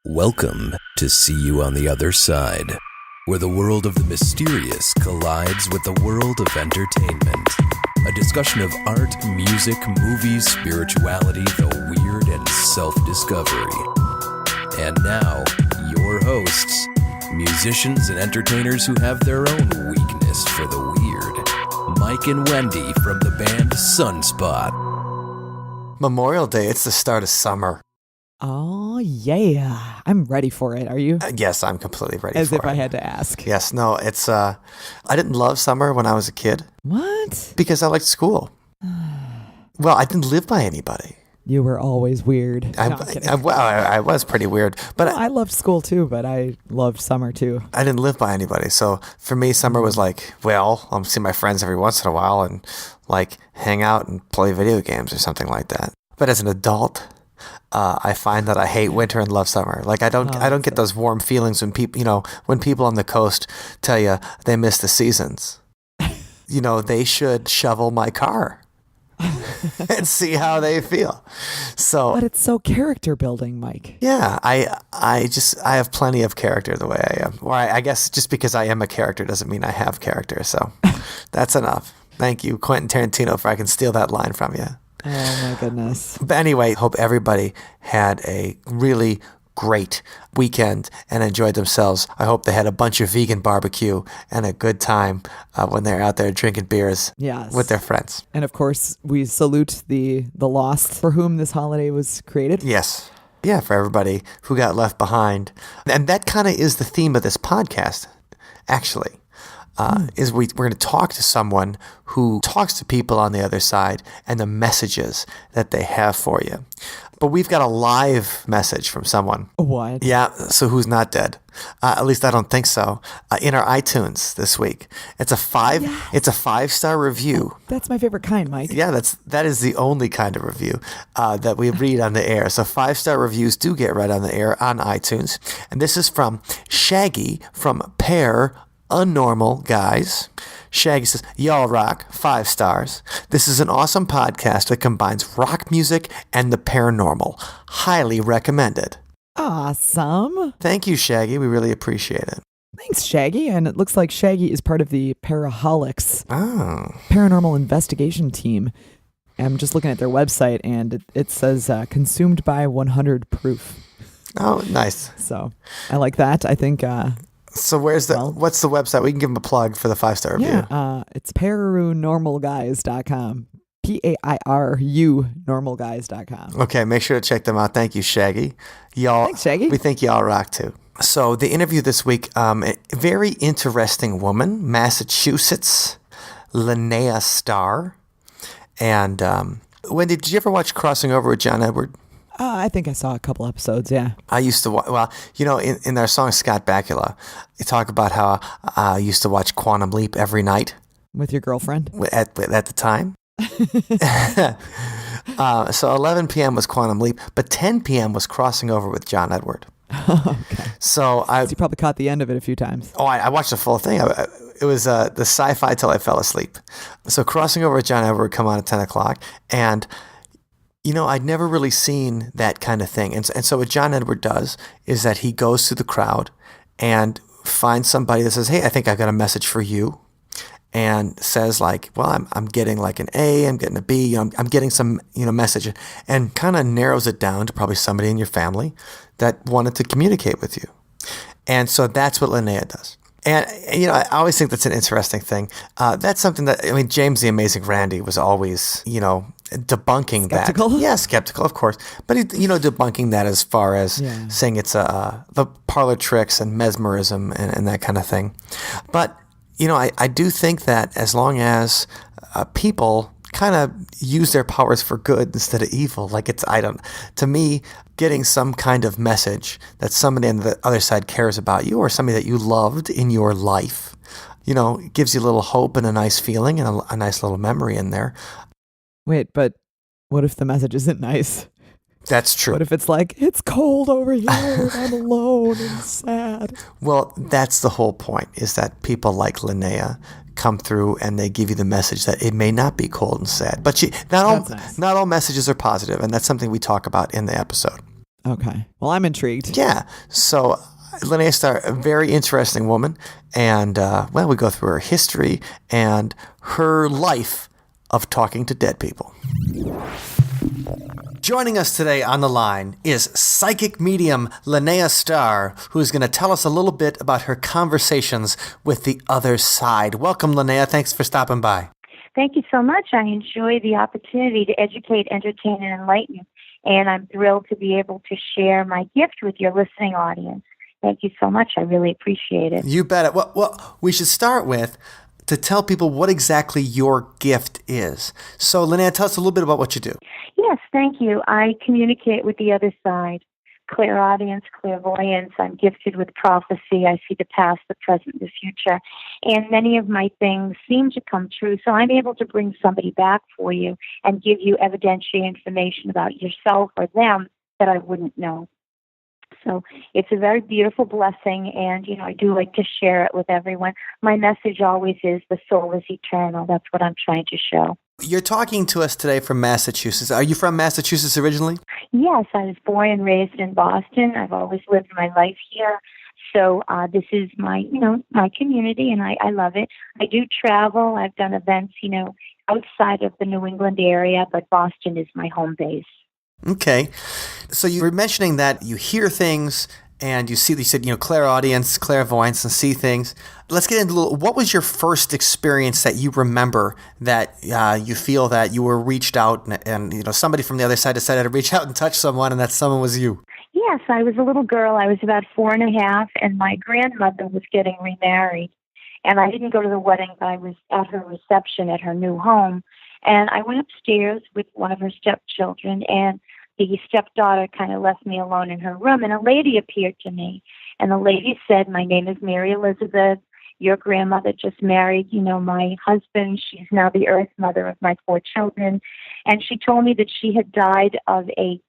Welcome to See You on the Other Side, where the world of the mysterious collides with the world of entertainment. A discussion of art, music, movies, spirituality, the weird, and self-discovery. And now, your hosts, musicians and entertainers who have their own weakness for the weird, Mike and Wendy from the band Sunspot. Memorial Day, it's the start of summer. Oh, yeah. I'm ready for it. Are you? Yes, I'm completely ready for it. As if I had to ask. Yes, no, it's, I didn't love summer when I was a kid. What? Because I liked school. Well, I didn't live by anybody. You were always weird. No, I'm kidding. I was pretty weird. But I loved school too, but I loved summer too. I didn't live by anybody. So for me, summer was like, well, I'll see my friends every once in a while and like hang out and play video games or something like that. But as an adult, I find that I hate winter and love summer. Like I don't get those warm feelings when people on the coast tell you they miss the seasons. They should shovel my car and see how they feel. But it's so character building, Mike. Yeah, I have plenty of character the way I am. Or I guess just because I am a character doesn't mean I have character. So that's enough. Thank you, Quentin Tarantino, if I can steal that line from you. Oh my goodness. But anyway, hope everybody had a really great weekend and enjoyed themselves. I hope they had a bunch of vegan barbecue and a good time when they're out there drinking beers with their friends. And of course, we salute the lost for whom this holiday was created. Yes. Yeah, for everybody who got left behind. And that kind of is the theme of this podcast, actually. Is we're going to talk to someone who talks to people on the other side and the messages that they have for you. But we've got a live message from someone. What? Yeah, so who's not dead? At least I don't think so. In our iTunes this week, it's a 5-star review. That's my favorite kind, Mike. Yeah, that is the only kind of review that we read on the air. So 5-star reviews do get read on the air on iTunes, and this is from Shaggy from Pear Unnormal Guys. Shaggy says, y'all rock, 5 stars. This is an awesome podcast that combines rock music and the paranormal. Highly recommended. Awesome. Thank you, Shaggy. We really appreciate it. Thanks, Shaggy. And it looks like Shaggy is part of the Paraholics paranormal investigation team. I'm just looking at their website, and it says consumed by 100 proof. Oh, nice. So I like that. I think... So what's the website? We can give them a plug for the 5-star review. Yeah, it's paranormalguys.com. PAIRU normalguys.com. Okay, make sure to check them out. Thank you, Shaggy. Y'all, thanks, Shaggy. We think y'all rock too. So the interview this week, a very interesting woman, Massachusetts, Linneas star. And Wendy, did you ever watch Crossing Over with John Edward? I think I saw a couple episodes, yeah. I used to watch, in their song Scott Bakula, they talk about how I used to watch Quantum Leap every night. With your girlfriend? At the time. So 11 p.m. was Quantum Leap, but 10 p.m. was Crossing Over with John Edward. Okay. So you probably caught the end of it a few times. Oh, I watched the full thing. It was the sci-fi till I fell asleep. So Crossing Over with John Edward would come on at 10 o'clock, and... I'd never really seen that kind of thing. And so what John Edward does is that he goes to the crowd and finds somebody that says, hey, I think I've got a message for you. And says like, well, I'm getting like an A, I'm getting a B, I'm getting some, message. And kind of narrows it down to probably somebody in your family that wanted to communicate with you. And so that's what Linnea does. And, I always think that's an interesting thing. That's something that, James the Amazing Randy was always, debunking skeptical? That. Yeah, skeptical, of course. But, debunking that as far as saying it's the parlor tricks and mesmerism and that kind of thing. But, I do think that as long as people kind of use their powers for good instead of evil, to me, getting some kind of message that somebody on the other side cares about you or somebody that you loved in your life, gives you a little hope and a nice feeling and a nice little memory in there. Wait, but what if the message isn't nice? That's true. What if it's like, it's cold over here, I'm alone and sad? Well, that's the whole point, is that people like Linnea come through and they give you the message that it may not be cold and sad. But not all messages are positive, and that's something we talk about in the episode. Okay. Well, I'm intrigued. Yeah. So Linneas Starr, a very interesting woman. And, we go through her history and her life of talking to dead people. Joining us today on the line is psychic medium Linneas Starr, who's going to tell us a little bit about her conversations with the other side. Welcome, Linnea. Thanks for stopping by. Thank you so much. I enjoy the opportunity to educate, entertain, and enlighten, and I'm thrilled to be able to share my gift with your listening audience. Thank you so much. I really appreciate it. You bet it. Well, we should start with to tell people what exactly your gift is. So, Linnea, tell us a little bit about what you do. Yes, thank you. I communicate with the other side. Clairaudience, clairvoyance. I'm gifted with prophecy. I see the past, the present, the future. And many of my things seem to come true. So I'm able to bring somebody back for you and give you evidentiary information about yourself or them that I wouldn't know. So it's a very beautiful blessing, and, I do like to share it with everyone. My message always is the soul is eternal. That's what I'm trying to show. You're talking to us today from Massachusetts. Are you from Massachusetts originally? Yes, I was born and raised in Boston. I've always lived my life here. So this is my, my community, and I love it. I do travel. I've done events, outside of the New England area, but Boston is my home base. Okay. So you were mentioning that you hear things and you said, clairaudience, clairvoyance, and see things. Let's get into what was your first experience that you remember that you feel that you were reached out and somebody from the other side decided to reach out and touch someone and that someone was you? Yes, I was a little girl. I was about 4.5, and my grandmother was getting remarried. And I didn't go to the wedding, but I was at her reception at her new home. And I went upstairs with one of her stepchildren, and the stepdaughter kind of left me alone in her room, and a lady appeared to me. And the lady said, "My name is Mary Elizabeth. Your grandmother just married, my husband. She's now the earth mother of my 4 children." And she told me that she had died of a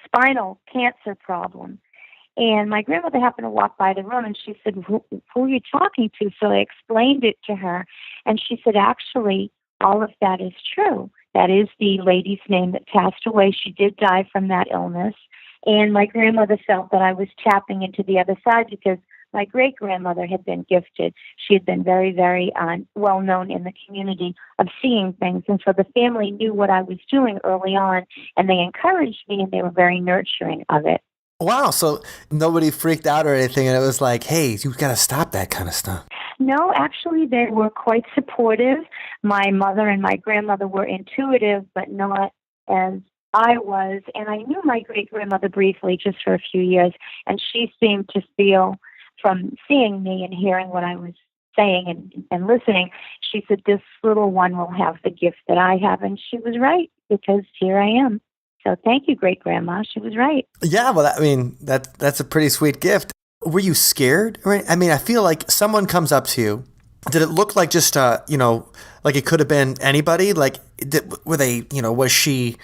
spinal cancer problem. And my grandmother happened to walk by the room, and she said, who are you talking to? So I explained it to her, and she said, actually, all of that is true. That is the lady's name that passed away. She did die from that illness. And my grandmother felt that I was tapping into the other side because my great-grandmother had been gifted. She had been very, very well-known in the community of seeing things. And so the family knew what I was doing early on, and they encouraged me, and they were very nurturing of it. Wow. So nobody freaked out or anything, and it was like, hey, you've got to stop that kind of stuff. No, actually, they were quite supportive. My mother and my grandmother were intuitive, but not as I was. And I knew my great-grandmother briefly, just for a few years, and she seemed to feel, from seeing me and hearing what I was saying and listening, she said, this little one will have the gift that I have. And she was right, because here I am. So thank you, great-grandma. She was right. Yeah, well, that's a pretty sweet gift. Were you scared? I mean, I feel like someone comes up to you. Did it look like just, like it could have been anybody? Like, was she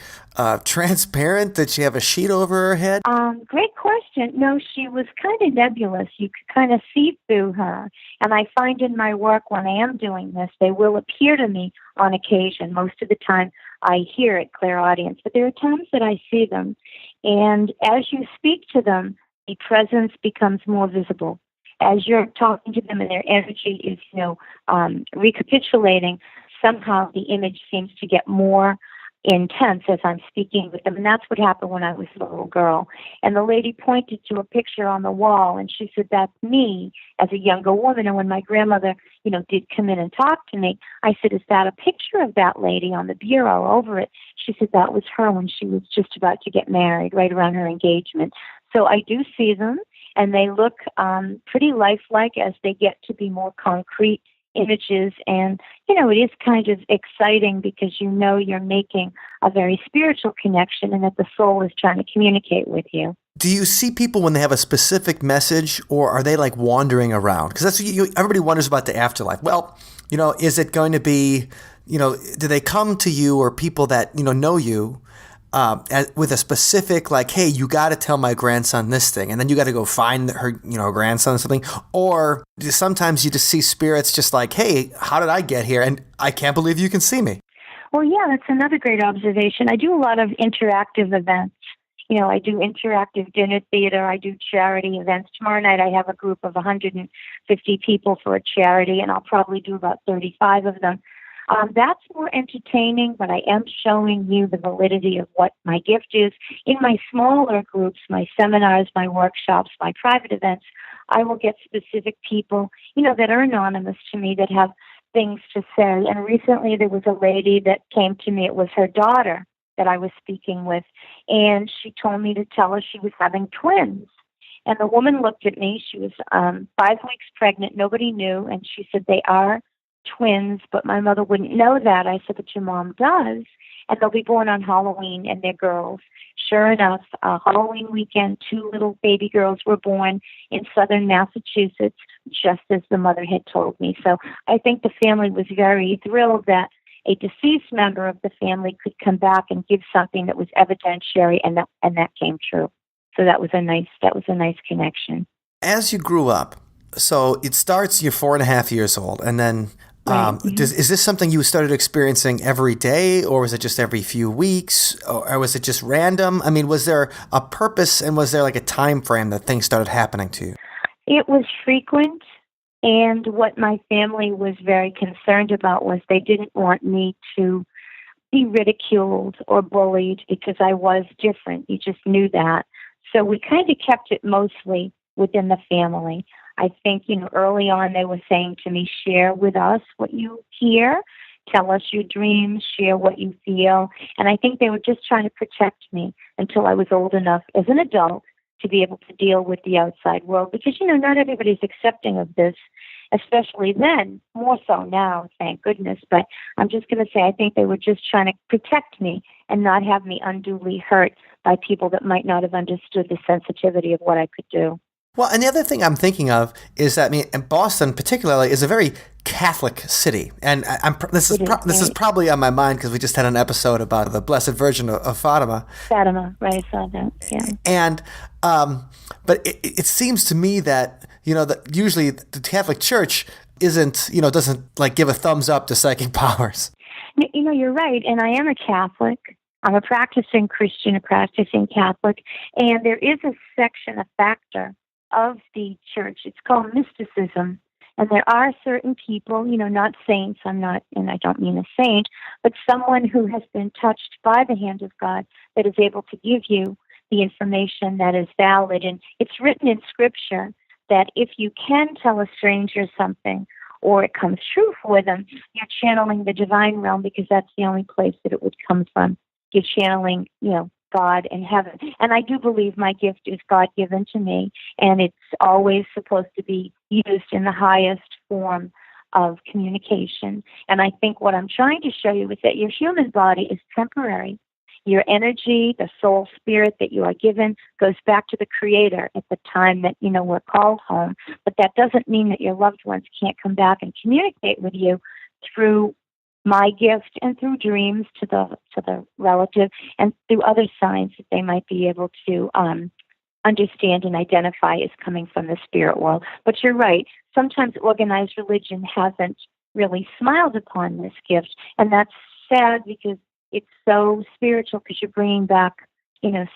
transparent? Did she have a sheet over her head? Great question. No, she was kind of nebulous. You could kind of see through her. And I find in my work when I am doing this, they will appear to me on occasion. Most of the time I hear it, clairaudience, but there are times that I see them. And as you speak to them, the presence becomes more visible. As you're talking to them and their energy is, recapitulating, somehow the image seems to get more intense as I'm speaking with them. And that's what happened when I was a little girl. And the lady pointed to a picture on the wall, and she said, that's me as a younger woman. And when my grandmother, did come in and talk to me, I said, is that a picture of that lady on the bureau over it? She said, that was her when she was just about to get married, right around her engagement. So I do see them, and they look pretty lifelike as they get to be more concrete images. And, it is kind of exciting because you're making a very spiritual connection and that the soul is trying to communicate with you. Do you see people when they have a specific message, or are they like wandering around? Because that's everybody wonders about the afterlife. Well, is it going to be, do they come to you or people that, know you with a specific, like, hey, you got to tell my grandson this thing, and then you got to go find her, grandson or something? Or sometimes you just see spirits just like, hey, how did I get here? And I can't believe you can see me. Well, yeah, that's another great observation. I do a lot of interactive events. I do interactive dinner theater. I do charity events. Tomorrow night I have a group of 150 people for a charity, and I'll probably do about 35 of them. That's more entertaining, but I am showing you the validity of what my gift is. In my smaller groups, my seminars, my workshops, my private events, I will get specific people, that are anonymous to me that have things to say. And recently there was a lady that came to me. It was her daughter that I was speaking with, and she told me to tell her she was having twins. And the woman looked at me. She was 5 weeks pregnant. Nobody knew. And she said, they are twins, but my mother wouldn't know that. I said, but your mom does. And they'll be born on Halloween, and they're girls. Sure enough, Halloween weekend, 2 little baby girls were born in southern Massachusetts, just as the mother had told me. So I think the family was very thrilled that a deceased member of the family could come back and give something that was evidentiary, and that came true. So that was a nice connection. As you grew up, so it starts, you're 4.5 years old, and then Right. is this something you started experiencing every day, or was it just every few weeks, or was it just random? I mean, was there a purpose, and was there like a time frame that things started happening to you? It was frequent, and what my family was very concerned about was they didn't want me to be ridiculed or bullied because I was different. You just knew that. So we kind of kept it mostly within the family. I think, early on they were saying to me, share with us what you hear, tell us your dreams, share what you feel. And I think they were just trying to protect me until I was old enough as an adult to be able to deal with the outside world. Because, not everybody's accepting of this, especially then, more so now, thank goodness. But I'm just going to say, I think they were just trying to protect me and not have me unduly hurt by people that might not have understood the sensitivity of what I could do. Well, and the other thing I'm thinking of is that, and Boston particularly is a very Catholic city, and this is probably on my mind because we just had an episode about the Blessed Virgin of Fatima. Fatima, right? I saw that. Yeah. And but it seems to me that that usually the Catholic Church doesn't like give a thumbs up to psychic powers. You're right, and I am a Catholic. I'm a practicing Christian, a practicing Catholic, and there is a section, a factor of the church. It's called Mysticism. And there are certain people, not saints, and I don't mean a saint, but someone who has been touched by the hand of God that is able to give you the information that is valid. And it's written in Scripture that if you can tell a stranger something, or it comes true for them, you're channeling the divine realm, because that's the only place that it would come from. You're channeling, God and heaven. And I do believe my gift is God-given to me, and it's always supposed to be used in the highest form of communication. And I think what I'm trying to show you is that your human body is temporary. Your energy, the soul spirit that you are given, goes back to the Creator at the time that, we're called home. But that doesn't mean that your loved ones can't come back and communicate with you through my gift and through dreams to the relative, and through other signs that they might be able to understand and identify as coming from the spirit world. But you're right. Sometimes organized religion hasn't really smiled upon this gift, and that's sad because it's so spiritual, because you're bringing back,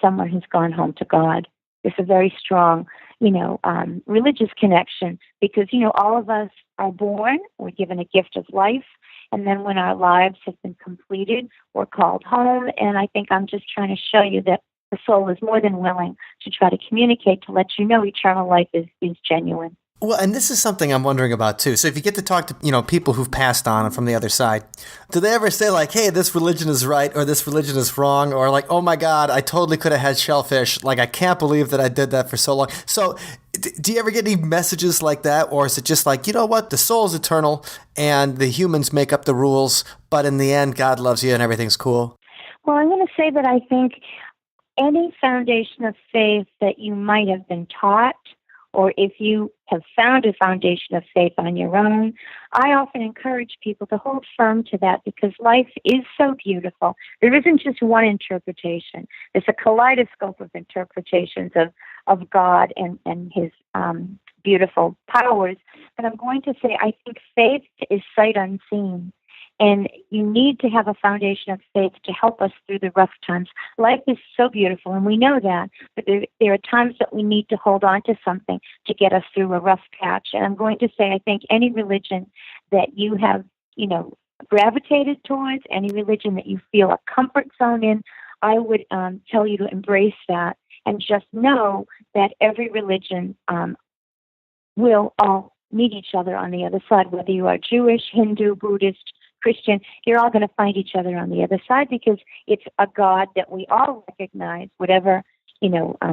someone who's gone home to God. There's a very strong, religious connection, because, all of us are born, we're given a gift of life, and then when our lives have been completed, we're called home. And I think I'm just trying to show you that the soul is more than willing to try to communicate to let you know eternal life is genuine. Well, and this is something I'm wondering about too. So if you get to talk to, people who've passed on from the other side, do they ever say like, hey, this religion is right, or this religion is wrong, or like, oh my God, I totally could have had shellfish. Like, I can't believe that I did that for so long. So do you ever get any messages like that? Or is it just like, you know what, the soul is eternal and the humans make up the rules, but in the end, God loves you and everything's cool? Well, I'm going to say that I think any foundation of faith that you might have been taught, or if you have found a foundation of faith on your own, I often encourage people to hold firm to that, because life is so beautiful. There isn't just one interpretation. There's a kaleidoscope of interpretations of God and his beautiful powers. But I'm going to say I think faith is sight unseen. And you need to have a foundation of faith to help us through the rough times. Life is so beautiful, and we know that, but there are times that we need to hold on to something to get us through a rough patch. And I'm going to say, I think any religion that you have, gravitated towards, any religion that you feel a comfort zone in, I would tell you to embrace that and just know that every religion will all meet each other on the other side. Whether you are Jewish, Hindu, Buddhist, Christian, you're all going to find each other on the other side, because it's a God that we all recognize, whatever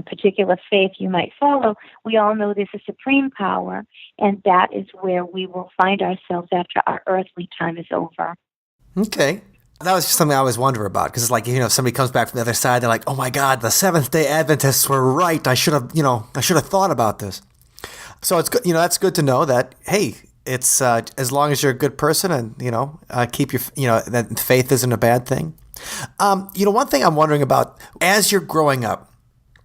particular faith you might follow. We all know there's a supreme power, and that is where we will find ourselves after our earthly time is over. Okay. That was just something I always wonder about, because it's like, if somebody comes back from the other side, they're like, oh my God, the Seventh Day Adventists were right. I should have thought about this. So it's good, that's good to know that, hey, it's as long as you're a good person and, keep your, that faith isn't a bad thing. One thing I'm wondering about as you're growing up,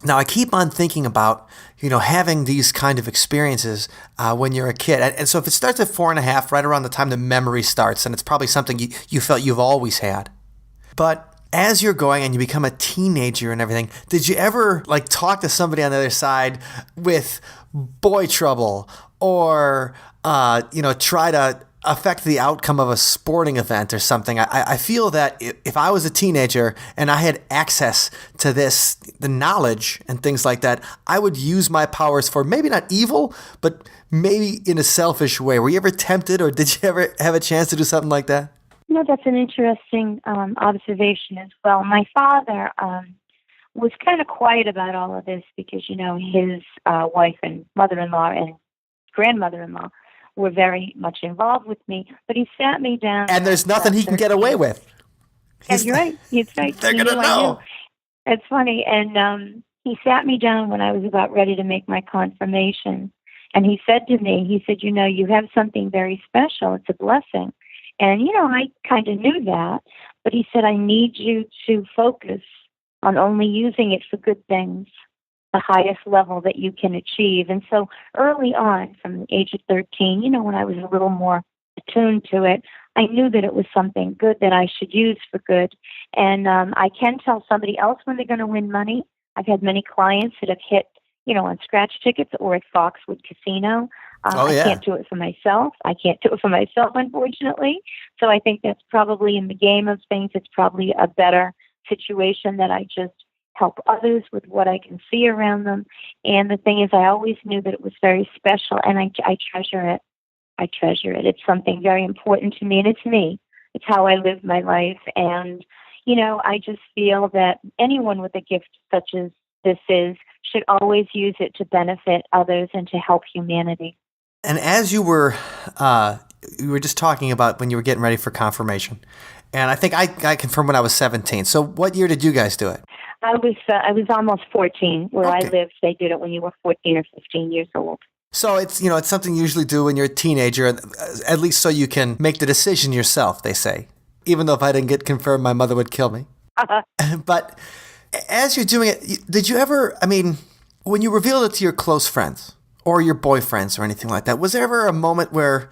now I keep on thinking about, having these kind of experiences when you're a kid. And so if it starts at 4.5, right around the time the memory starts, and it's probably something you felt you've always had. But as you're going and you become a teenager and everything, did you ever talk to somebody on the other side with boy trouble or, try to affect the outcome of a sporting event or something? I feel that if I was a teenager and I had access to the knowledge and things like that, I would use my powers for maybe not evil, but maybe in a selfish way. Were you ever tempted, or did you ever have a chance to do something like that? That's an interesting observation as well. My father was kind of quiet about all of this because, his wife and mother-in-law and grandmother-in-law were very much involved with me. But he sat me down. And there's nothing he can get away with. And you're right. He's right. They're going to know. It's funny. And he sat me down when I was about ready to make my confirmation. And he said to me, you have something very special. It's a blessing. And, I kind of knew that. But he said, I need you to focus on only using it for good things, the highest level that you can achieve. And so early on, from the age of 13, when I was a little more attuned to it, I knew that it was something good that I should use for good. And I can tell somebody else when they're going to win money. I've had many clients that have hit, on scratch tickets or at Foxwood Casino. I can't do it for myself. Unfortunately. So I think that's probably, in the game of things, it's probably a better situation that I just help others with what I can see around them. And the thing is, I always knew that it was very special, and I treasure it. It's something very important to me, and it's me. It's how I live my life. And, I just feel that anyone with a gift such as this should always use it to benefit others and to help humanity. And as you were just talking about when you were getting ready for confirmation, and I think I confirmed when I was 17. So what year did you guys do it? I was almost 14. Where I lived, they did it when you were 14 or 15 years old. So it's it's something you usually do when you're a teenager, at least so you can make the decision yourself, they say. Even though if I didn't get confirmed, my mother would kill me. But as you're doing it, did you ever, when you revealed it to your close friends or your boyfriends or anything like that, was there ever a moment where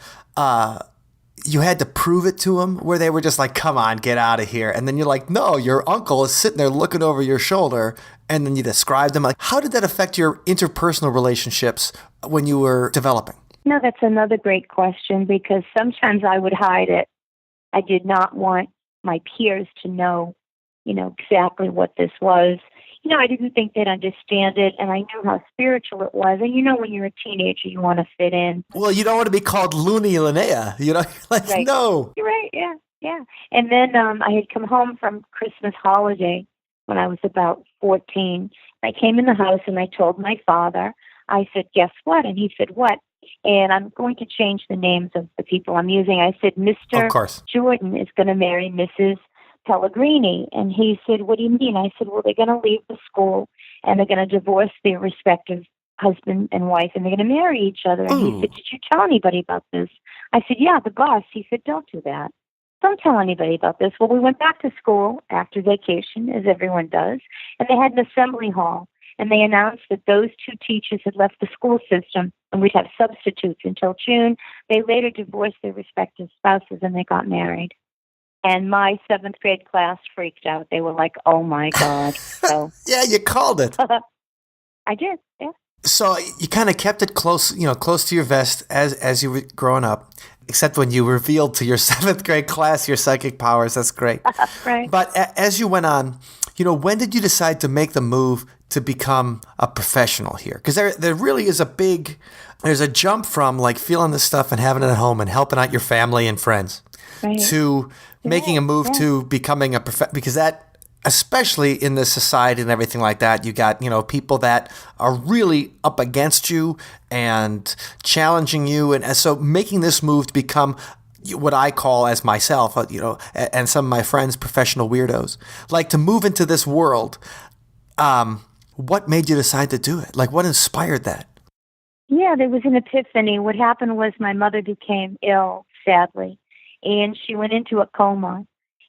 you had to prove it to them, where they were just like, come on, get out of here? And then you're like, no, your uncle is sitting there looking over your shoulder, and then you describe them. Like, how did that affect your interpersonal relationships when you were developing? No, that's another great question, because sometimes I would hide it. I did not want my peers to know, exactly what this was. I didn't think they'd understand it, and I knew how spiritual it was. And when you're a teenager, you want to fit in. Well, you don't want to be called Linnea, right. No. You're right, yeah. And then I had come home from Christmas holiday when I was about 14. I came in the house and I told my father, I said, guess what? And he said, what? And I'm going to change the names of the people I'm using. I said, Mr. Jordan is going to marry Mrs. Pellegrini. And he said, what do you mean? I said, well, they're going to leave the school and they're going to divorce their respective husband and wife, and they're going to marry each other. And he said, did you tell anybody about this? I said, yeah, the boss. He said, don't do that. Don't tell anybody about this. Well, we went back to school after vacation, as everyone does, and they had an assembly hall, and they announced that those two teachers had left the school system and we'd have substitutes until June. They later divorced their respective spouses and they got married. And my seventh grade class freaked out. They were like, "Oh my God!" So Yeah, you called it. I did. Yeah. So you kind of kept it close, close to your vest as you were growing up, except when you revealed to your seventh grade class your psychic powers. That's great. Right. But as you went on, when did you decide to make the move to become a professional here? Because there really is there's a jump from like feeling this stuff and having it at home and helping out your family and friends Right. to making a move to becoming a because that, especially in this society and everything like that, you got, people that are really up against you and challenging you. And so making this move to become what I call as myself, and some of my friends, professional weirdos, like to move into this world. What made you decide to do it? Like what inspired that? Yeah, there was an epiphany. What happened was my mother became ill, sadly, and she went into a coma.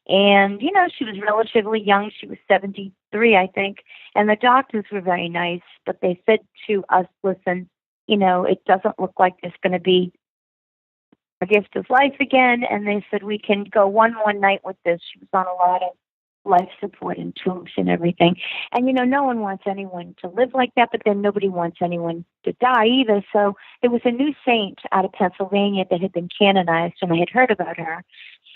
And, she was relatively young. She was 73, I think. And the doctors were very nice, but they said to us, listen, it doesn't look like there's going to be a gift of life again. And they said, we can go one more night with this. She was on a lot of life support and tubes and everything. And, no one wants anyone to live like that, but then nobody wants anyone to die either. So there was a new saint out of Pennsylvania that had been canonized, and I had heard about her.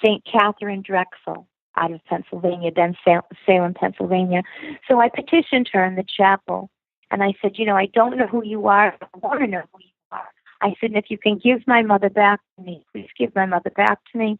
St. Catherine Drexel out of Pennsylvania, then Salem, Pennsylvania. So I petitioned her in the chapel, and I said, I don't know who you are. I want to know who you are. I said, and if you can give my mother back to me, please give my mother back to me.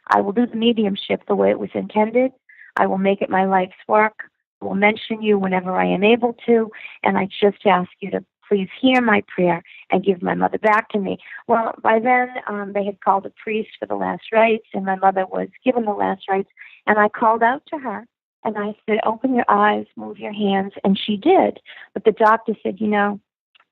I will do the mediumship the way it was intended. I will make it my life's work. I will mention you whenever I am able to, and I just ask you to please hear my prayer and give my mother back to me. Well, by then, they had called a priest for the last rites, and my mother was given the last rites, and I called out to her, and I said, open your eyes, move your hands, and she did. But the doctor said,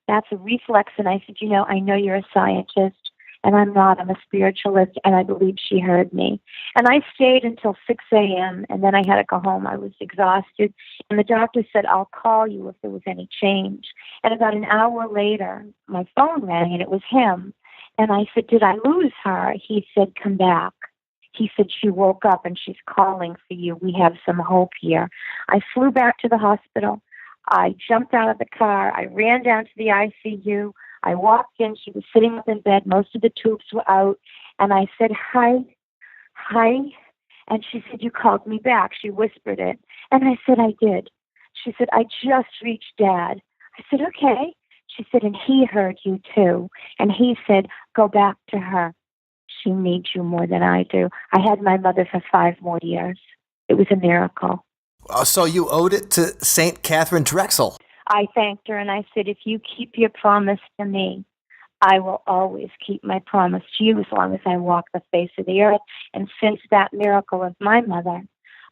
that's a reflex, and I said, I know you're a scientist, and I'm not. I'm a spiritualist, and I believe she heard me. And I stayed until 6 a.m., and then I had to go home. I was exhausted, and the doctor said, I'll call you if there was any change. And about an hour later, my phone rang, and it was him. And I said, did I lose her? He said, come back. He said, she woke up, and she's calling for you. We have some hope here. I flew back to the hospital. I jumped out of the car. I ran down to the ICU. I walked in. She was sitting up in bed. Most of the tubes were out. And I said, hi. And she said, you called me back. She whispered it. And I said, I did. She said, I just reached Dad. I said, okay. She said, and he heard you too. And he said, go back to her. She needs you more than I do. I had my mother for 5 more years. It was a miracle. So you owed it to St. Catherine Drexel. I thanked her, and I said, if you keep your promise to me, I will always keep my promise to you as long as I walk the face of the earth. And since that miracle of my mother,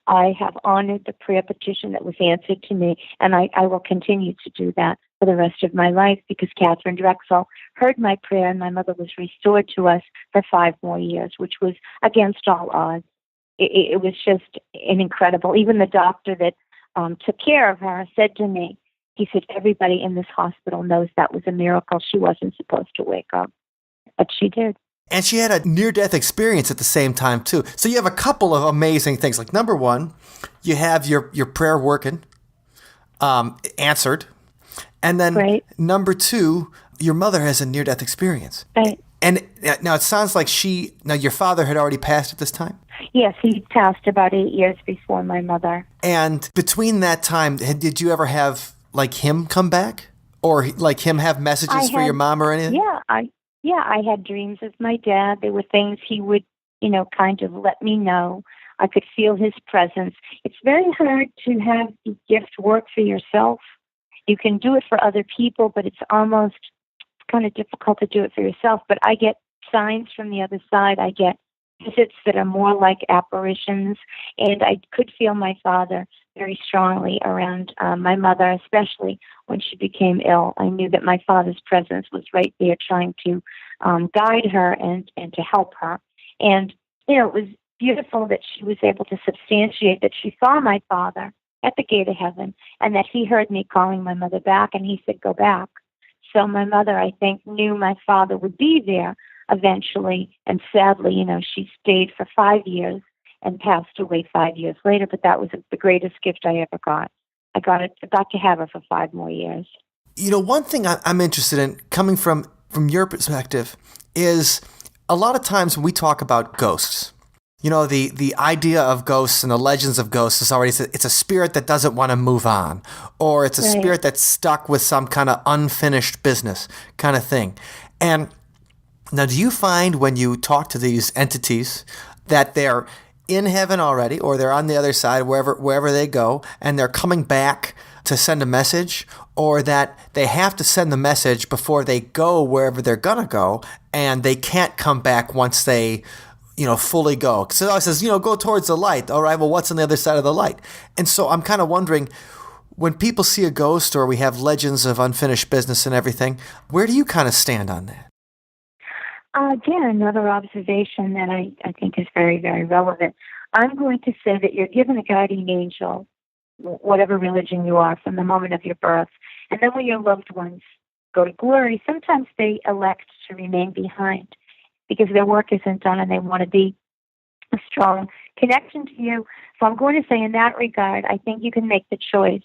I have honored the prayer petition that was answered to me, and I will continue to do that for the rest of my life because Catherine Drexel heard my prayer, and my mother was restored to us for 5 more years, which was against all odds. It was just an incredible. Even the doctor that took care of her said to me, he said, everybody in this hospital knows that was a miracle. She wasn't supposed to wake up, but she did. And she had a near-death experience at the same time, too. So you have a couple of amazing things. Like, number one, you have your prayer working, answered. And then number two, your mother has a near-death experience. Right. And now it sounds like your father had already passed at this time? Yes, he passed about 8 years before my mother. And between that time, did you ever have, like, him come back? Or, like, him have messages for your mom or anything? Yeah, I had dreams of my dad. There were things he would, kind of let me know. I could feel his presence. It's very hard to have the gift work for yourself. You can do it for other people, but it's almost kind of difficult to do it for yourself. But I get signs from the other side. I get visits that are more like apparitions, and I could feel my father very strongly around my mother, especially when she became ill. I knew that my father's presence was right there trying to guide her and to help her. And, it was beautiful that she was able to substantiate that she saw my father at the gate of heaven and that he heard me calling my mother back, and he said, go back. So my mother, I think, knew my father would be there eventually, and sadly, she stayed for 5 years, and passed away 5 years later, but that was the greatest gift I ever got. I got to have her for 5 more years. One thing I'm interested in, coming from your perspective, is a lot of times when we talk about ghosts, the idea of ghosts and the legends of ghosts is already, it's a spirit that doesn't want to move on, or it's a Right. spirit that's stuck with some kind of unfinished business kind of thing. And now, do you find when you talk to these entities that they're in heaven already, or they're on the other side, wherever they go, and they're coming back to send a message, or that they have to send the message before they go wherever they're gonna go, and they can't come back once they fully go? Because it always says, go towards the light. All right, well, what's on the other side of the light? And so I'm kind of wondering, when people see a ghost or we have legends of unfinished business and everything, where do you kind of stand on that? Again, another observation that I think is very, very relevant. I'm going to say that you're given a guardian angel, whatever religion you are, from the moment of your birth. And then when your loved ones go to glory, sometimes they elect to remain behind because their work isn't done and they want to be a strong connection to you. So I'm going to say in that regard, I think you can make the choice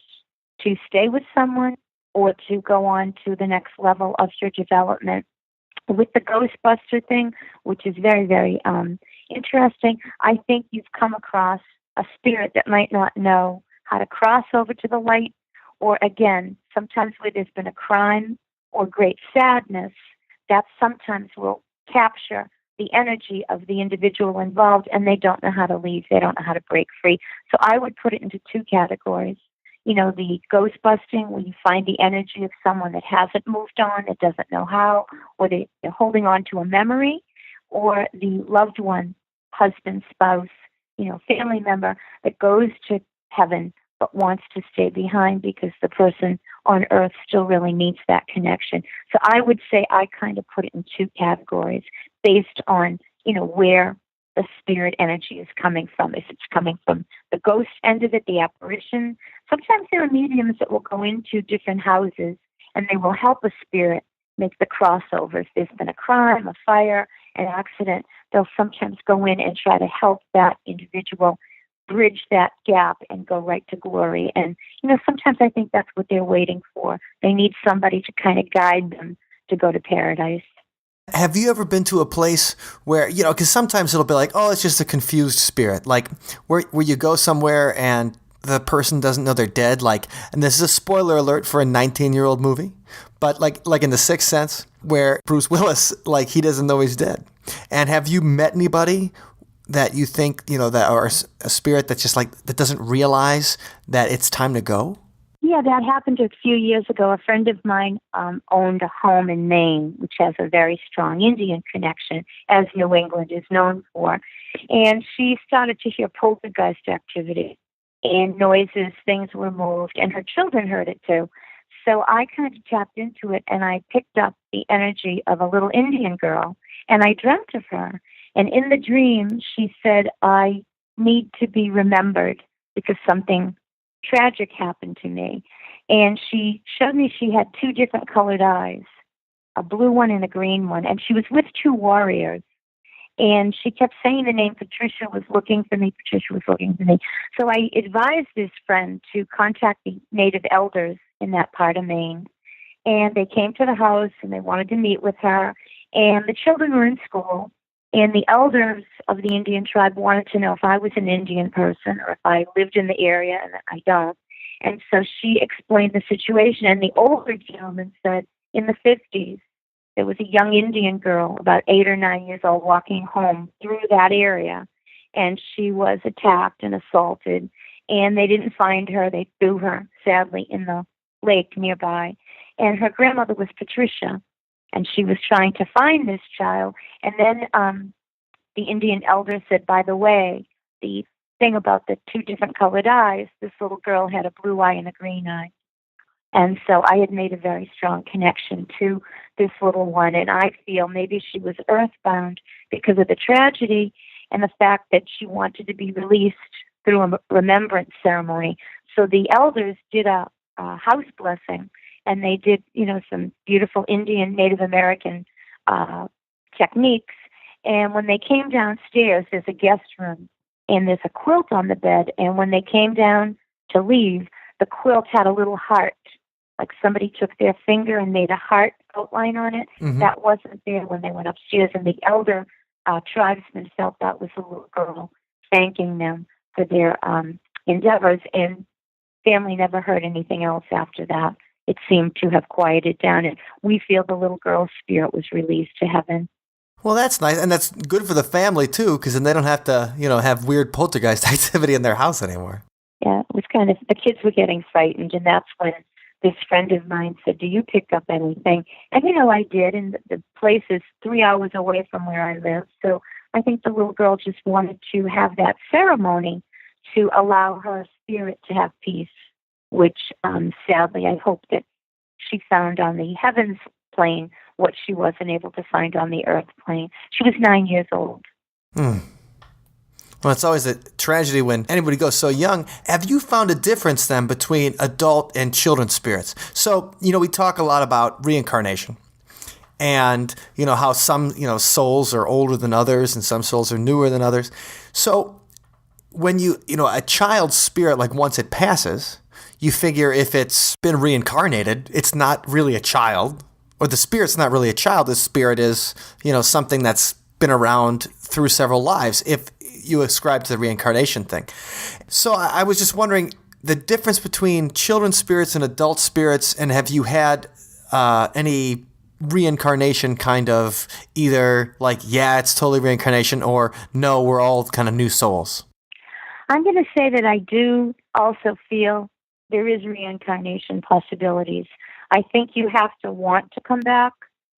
to stay with someone or to go on to the next level of your development. With the Ghostbuster thing, which is very, very interesting, I think you've come across a spirit that might not know how to cross over to the light, or again, sometimes where there's been a crime or great sadness, that sometimes will capture the energy of the individual involved, and they don't know how to leave. They don't know how to break free. So I would put it into 2 categories. The ghost busting, where you find the energy of someone that hasn't moved on, that doesn't know how, or they're holding on to a memory, or the loved one, husband, spouse, family member that goes to heaven but wants to stay behind because the person on earth still really needs that connection. So I would say I kind of put it in 2 categories based on, where the spirit energy is coming from. If it's coming from the ghost end of it, the apparition, sometimes there are mediums that will go into different houses and they will help a spirit make the crossover. If there's been a crime, a fire, an accident, they'll sometimes go in and try to help that individual bridge that gap and go right to glory. And, sometimes I think that's what they're waiting for. They need somebody to kind of guide them to go to paradise. Have you ever been to a place where, because sometimes it'll be like, oh, it's just a confused spirit, like where you go somewhere and the person doesn't know they're dead, and this is a spoiler alert for a 19-year-old movie, but like in The Sixth Sense, where Bruce Willis, he doesn't know he's dead. And have you met anybody that you think, that or a spirit that's just that doesn't realize that it's time to go? Yeah, that happened a few years ago. A friend of mine owned a home in Maine, which has a very strong Indian connection, as New England is known for. And she started to hear poltergeist activity and noises, things were moved, and her children heard it too. So I kind of tapped into it, and I picked up the energy of a little Indian girl, and I dreamt of her. And in the dream, she said, I need to be remembered because something tragic happened to me. And she showed me she had 2 different colored eyes, a blue one and a green one. And she was with 2 warriors. And she kept saying the name Patricia was looking for me, Patricia was looking for me. So I advised this friend to contact the native elders in that part of Maine. And they came to the house and they wanted to meet with her. And the children were in school. And the elders of the Indian tribe wanted to know if I was an Indian person or if I lived in the area, and I don't. And so she explained the situation. And the older gentleman said in the 50s, there was a young Indian girl, about 8 or 9 years old, walking home through that area. And she was attacked and assaulted. And they didn't find her. They threw her, sadly, in the lake nearby. And her grandmother was Patricia. And she was trying to find this child. And then the Indian elder said, by the way, the thing about the 2 different colored eyes, this little girl had a blue eye and a green eye. And so I had made a very strong connection to this little one. And I feel maybe she was earthbound because of the tragedy and the fact that she wanted to be released through a remembrance ceremony. So the elders did a house blessing. And they did, some beautiful Indian Native American techniques. And when they came downstairs, there's a guest room and there's a quilt on the bed, and when they came down to leave, the quilt had a little heart, like somebody took their finger and made a heart outline on it. Mm-hmm. That wasn't there when they went upstairs, and the elder tribesman felt that was a little girl thanking them for their endeavors, and family never heard anything else after that. It seemed to have quieted down, and we feel the little girl's spirit was released to heaven. Well, that's nice, and that's good for the family, too, because then they don't have to, have weird poltergeist activity in their house anymore. Yeah, it was kind of, the kids were getting frightened, and that's when this friend of mine said, do you pick up anything? And, I did, and the place is 3 hours away from where I live, so I think the little girl just wanted to have that ceremony to allow her spirit to have peace, which sadly I hope that she found on the heavens plane what she wasn't able to find on the earth plane. She was 9 years old. Well, it's always a tragedy when anybody goes so young. Have you found a difference then between adult and children's spirits? So, we talk a lot about reincarnation and, how some, souls are older than others and some souls are newer than others. So when a child's spirit, like once it passes, you figure if it's been reincarnated, it's not really a child, or the spirit's not really a child. The spirit is, something that's been around through several lives, if you ascribe to the reincarnation thing. So I was just wondering the difference between children's spirits and adult spirits, and have you had any reincarnation kind of either like, yeah, it's totally reincarnation, or no, we're all kind of new souls? I'm going to say that I do also feel there is reincarnation possibilities. I think you have to want to come back,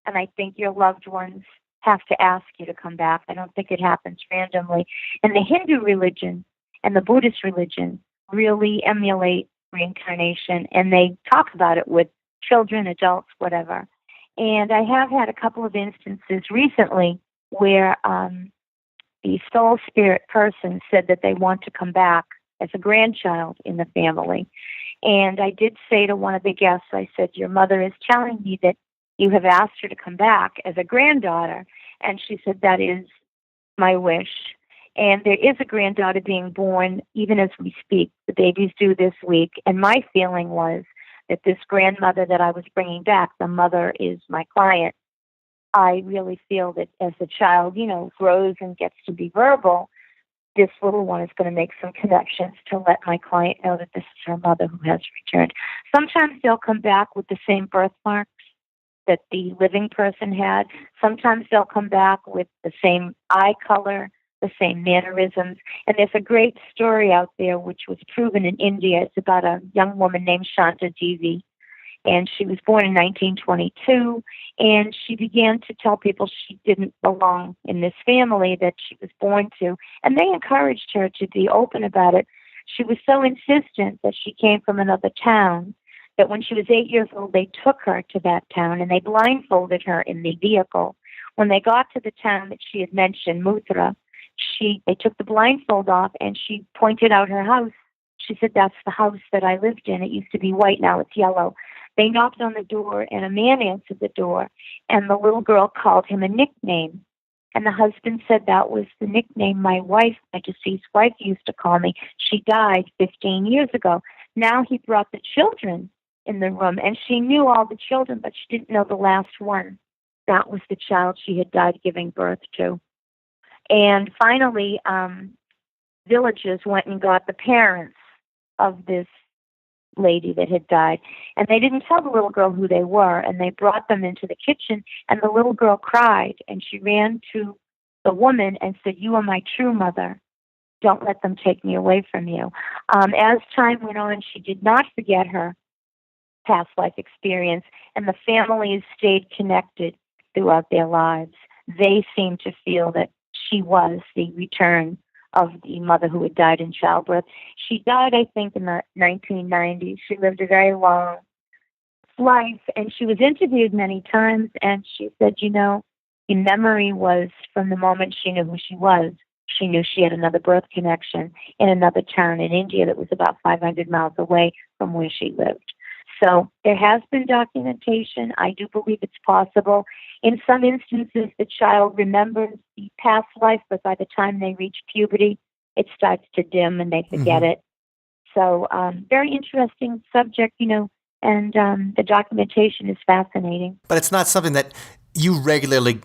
and I think your loved ones have to ask you to come back. I don't think it happens randomly. And the Hindu religion and the Buddhist religion really emulate reincarnation, and they talk about it with children, adults, whatever. And I have had a couple of instances recently where the soul spirit person said that they want to come back as a grandchild in the family. And I did say to one of the guests, I said, your mother is telling me that you have asked her to come back as a granddaughter. And she said, that is my wish. And there is a granddaughter being born even as we speak. The baby's due this week. And my feeling was that this grandmother that I was bringing back, the mother is my client. I really feel that as the child, grows and gets to be verbal, this little one is going to make some connections to let my client know that this is her mother who has returned. Sometimes they'll come back with the same birthmarks that the living person had. Sometimes they'll come back with the same eye color, the same mannerisms. And there's a great story out there which was proven in India. It's about a young woman named Shanta Devi. And she was born in 1922, and she began to tell people she didn't belong in this family that she was born to. And they encouraged her to be open about it. She was so insistent that she came from another town that when she was 8 years old, they took her to that town, and they blindfolded her in the vehicle. When they got to the town that she had mentioned, Muthra, they took the blindfold off, and she pointed out her house. She said, that's the house that I lived in. It used to be white, now it's yellow. They knocked on the door, and a man answered the door, and the little girl called him a nickname. And the husband said that was the nickname my deceased wife, used to call me. She died 15 years ago. Now he brought the children in the room, and she knew all the children, but she didn't know the last one. That was the child she had died giving birth to. And finally, villagers went and got the parents of this lady that had died, and they didn't tell the little girl who they were, and they brought them into the kitchen, and the little girl cried, and she ran to the woman and said, you are my true mother. Don't let them take me away from you. As time went on, she did not forget her past life experience, and the families stayed connected throughout their lives. They seemed to feel that she was the return of the mother who had died in childbirth. She died, I think, in the 1990s. She lived a very long life, and she was interviewed many times, and she said, the memory was from the moment she knew who she was. She knew she had another birth connection in another town in India that was about 500 miles away from where she lived. So there has been documentation. I do believe it's possible. In some instances, the child remembers the past life, but by the time they reach puberty, it starts to dim and they forget it. So very interesting subject, and the documentation is fascinating. But it's not something that you regularly,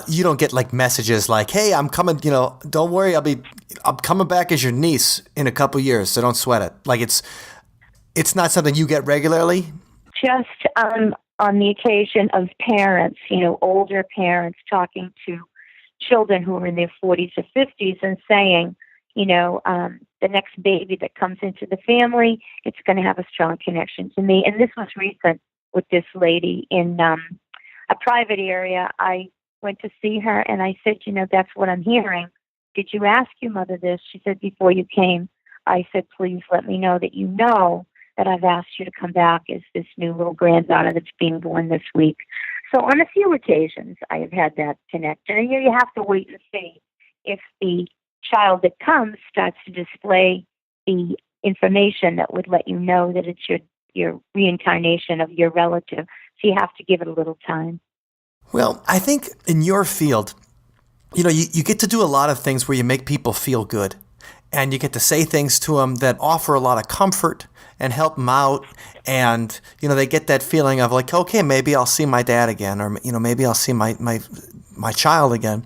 you don't get like messages like, hey, I'm coming, don't worry, I'm coming back as your niece in a couple years, so don't sweat it. Like it's not something you get regularly? Just on the occasion of parents, older parents talking to children who are in their 40s or 50s and saying, the next baby that comes into the family, it's going to have a strong connection to me. And this was recent with this lady in a private area. I went to see her and I said, that's what I'm hearing. Did you ask your mother this? She said, before you came. I said, please let me know that you know that I've asked you to come back as this new little granddaughter that's being born this week. So on a few occasions, I have had that connection. And you have to wait and see if the child that comes starts to display the information that would let you know that it's your reincarnation of your relative. So you have to give it a little time. Well, I think in your field, you get to do a lot of things where you make people feel good. And you get to say things to them that offer a lot of comfort and help them out. And, they get that feeling of like, okay, maybe I'll see my dad again, or, maybe I'll see my child again.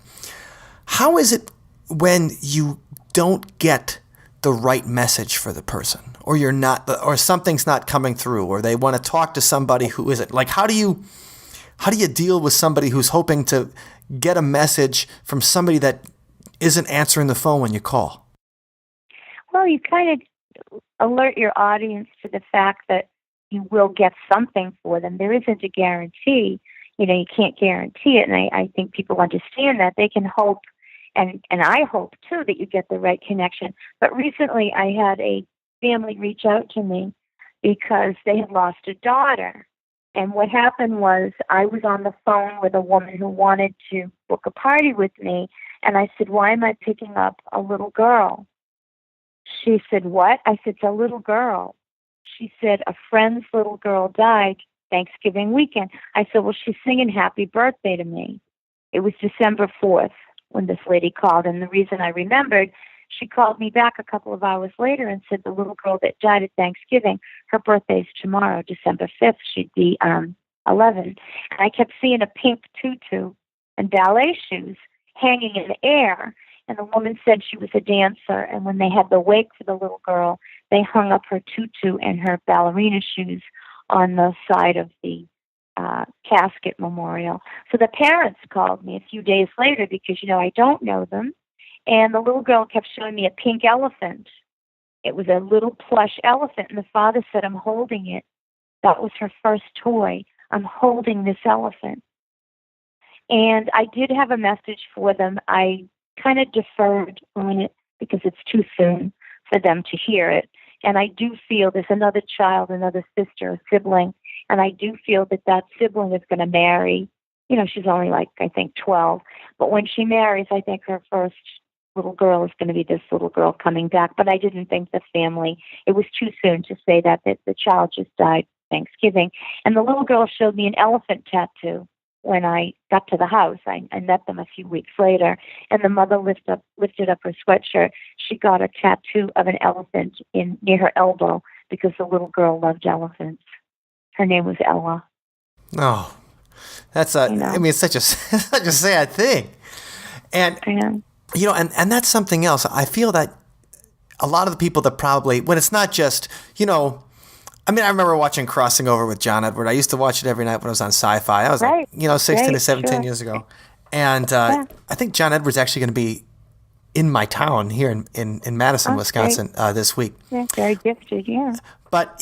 How is it when you don't get the right message for the person, or something's not coming through, or they want to talk to somebody who isn't? Like, how do you deal with somebody who's hoping to get a message from somebody that isn't answering the phone when you call? Well, you kind of alert your audience to the fact that you will get something for them. There isn't a guarantee. You can't guarantee it, and I think people understand that. They can hope, and I hope, too, that you get the right connection. But recently I had a family reach out to me because they had lost a daughter. And what happened was I was on the phone with a woman who wanted to book a party with me, and I said, why am I picking up a little girl? She said, what? I said, it's a little girl. She said, a friend's little girl died Thanksgiving weekend. I said, well, she's singing happy birthday to me. It was December 4th when this lady called. And the reason I remembered, she called me back a couple of hours later and said the little girl that died at Thanksgiving, her birthday's tomorrow, December 5th. She'd be 11. And I kept seeing a pink tutu and ballet shoes hanging in the air. And the woman said she was a dancer. And when they had the wake for the little girl, they hung up her tutu and her ballerina shoes on the side of the casket memorial. So the parents called me a few days later because, I don't know them. And the little girl kept showing me a pink elephant. It was a little plush elephant. And the father said, I'm holding it. That was her first toy. I'm holding this elephant. And I did have a message for them. I kind of deferred on it because it's too soon for them to hear it. And I do feel there's another child, another sister, a sibling, and I do feel that sibling is going to marry. She's only I think 12. But when she marries, I think her first little girl is going to be this little girl coming back. But I didn't think the family, it was too soon to say that the child just died Thanksgiving. And the little girl showed me an elephant tattoo. When I got to the house, I met them a few weeks later, and the mother lifted up her sweatshirt. She got a tattoo of an elephant near her elbow because the little girl loved elephants. Her name was Ella. Oh, that's it's such a sad thing. And, and that's something else. I feel that a lot of the people that probably, when it's not just, I remember watching Crossing Over with John Edward. I used to watch it every night when it was on Sci-Fi. I was 16 to 17 years ago. And I think John Edward's actually going to be in my town here in Madison, Wisconsin this week. Yeah, very gifted, yeah. But,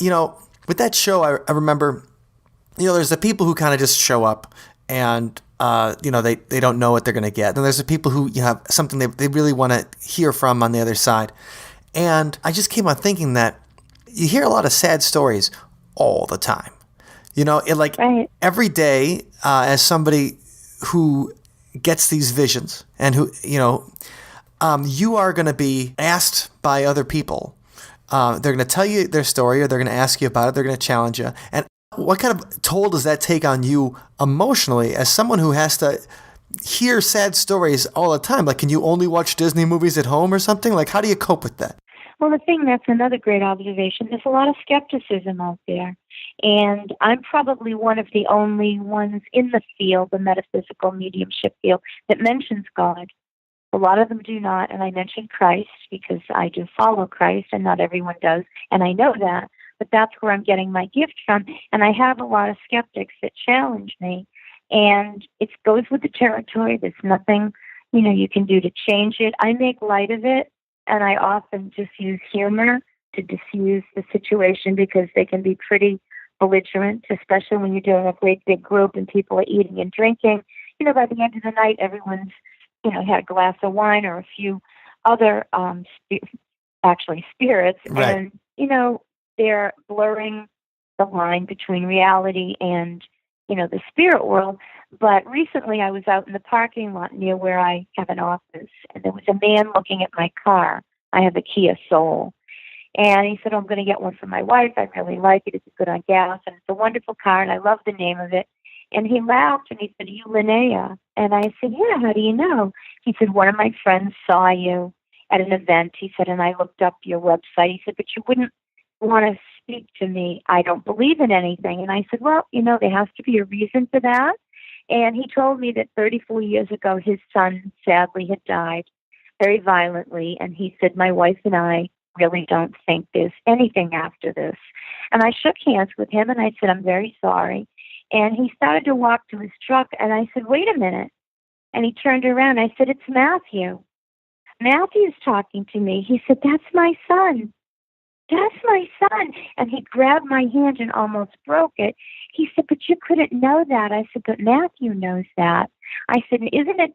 with that show, I remember, there's the people who kind of just show up and, they don't know what they're going to get. And there's the people who have something they really want to hear from on the other side. And I just came on thinking that you hear a lot of sad stories all the time. Every day, as somebody who gets these visions and who, you are going to be asked by other people. They're going to tell you their story, or they're going to ask you about it. They're going to challenge you. And what kind of toll does that take on you emotionally as someone who has to hear sad stories all the time. Like, can you only watch Disney movies at home or something? Like, how do you cope with that? Well, that's another great observation. There's a lot of skepticism out there. And I'm probably one of the only ones in the field, the metaphysical mediumship field, that mentions God. A lot of them do not, and I mention Christ because I do follow Christ, and not everyone does, and I know that. But that's where I'm getting my gift from. And I have a lot of skeptics that challenge me. And it goes with the territory. There's nothing, you can do to change it. I make light of it, and I often just use humor to diffuse the situation because they can be pretty belligerent, especially when you're doing a great big group and people are eating and drinking. By the end of the night, everyone's, had a glass of wine or a few other spirits. Right. And, they're blurring the line between reality and, the spirit world. But recently I was out in the parking lot near where I have an office, and there was a man looking at my car. I have a Kia Soul. And he said, I'm going to get one for my wife. I really like it. It's good on gas, and it's a wonderful car, and I love the name of it. And he laughed, and he said, Are you Linnea? And I said, yeah, how do you know? He said, one of my friends saw you at an event. He said, and I looked up your website. He said, but you wouldn't want to speak to me. I don't believe in anything. And I said, well, there has to be a reason for that. And he told me that 34 years ago, his son sadly had died very violently. And he said, my wife and I really don't think there's anything after this. And I shook hands with him, and I said, I'm very sorry. And he started to walk to his truck, and I said, wait a minute. And he turned around. I said, it's Matthew. Matthew's talking to me. He said, that's my son. That's my son. And he grabbed my hand and almost broke it. He said, but you couldn't know that. I said, but Matthew knows that. I said, isn't it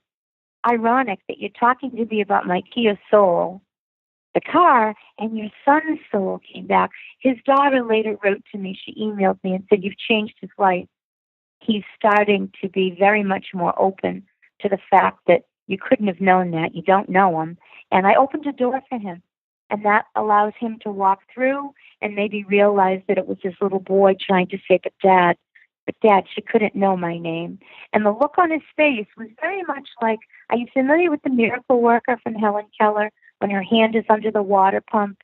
ironic that you're talking to me about my Kia Soul, the car, and your son's soul came back? His daughter later wrote to me. She emailed me and said, you've changed his life. He's starting to be very much more open to the fact that you couldn't have known that. You don't know him. And I opened a door for him. And that allows him to walk through and maybe realize that it was his little boy trying to say, but Dad, she couldn't know my name. And the look on his face was very much like, are you familiar with the miracle worker from Helen Keller, when her hand is under the water pump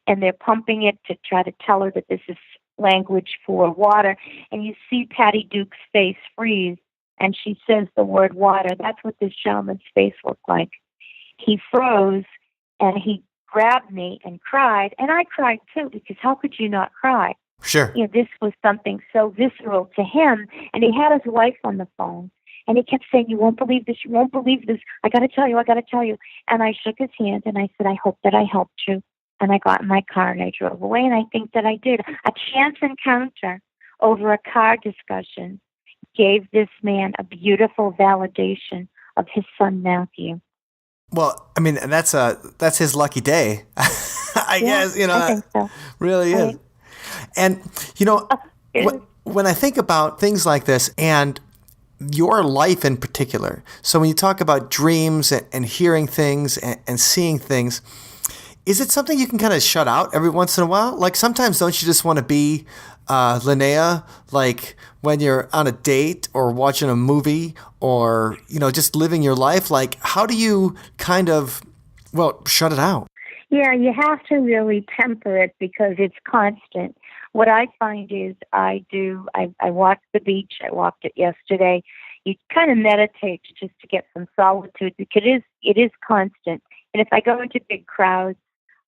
and they're pumping it to try to tell her that this is language for water, and you see Patty Duke's face freeze, and she says the word water? That's what this shaman's face looked like. He froze, and he grabbed me and cried, and I cried too, because how could you not cry? Sure. This was something so visceral to him, and he had his wife on the phone, and he kept saying, you won't believe this, you won't believe this, I got to tell you. And I shook his hand, and I said, I hope that I helped you. And I got in my car, and I drove away, and I think that I did. A chance encounter over a car discussion gave this man a beautiful validation of his son, Matthew. Well, I mean, that's his lucky day. I guess, I think so. Really is. And, when I think about things like this and your life in particular, so when you talk about dreams and hearing things and seeing things, is it something you can kind of shut out every once in a while? Like, sometimes don't you just want to be Linnea, like when you're on a date or watching a movie or, just living your life? Like, how do you kind of, shut it out? Yeah, you have to really temper it because it's constant. What I find is I walk the beach. I walked it yesterday. You kind of meditate just to get some solitude because it is constant. And if I go into big crowds,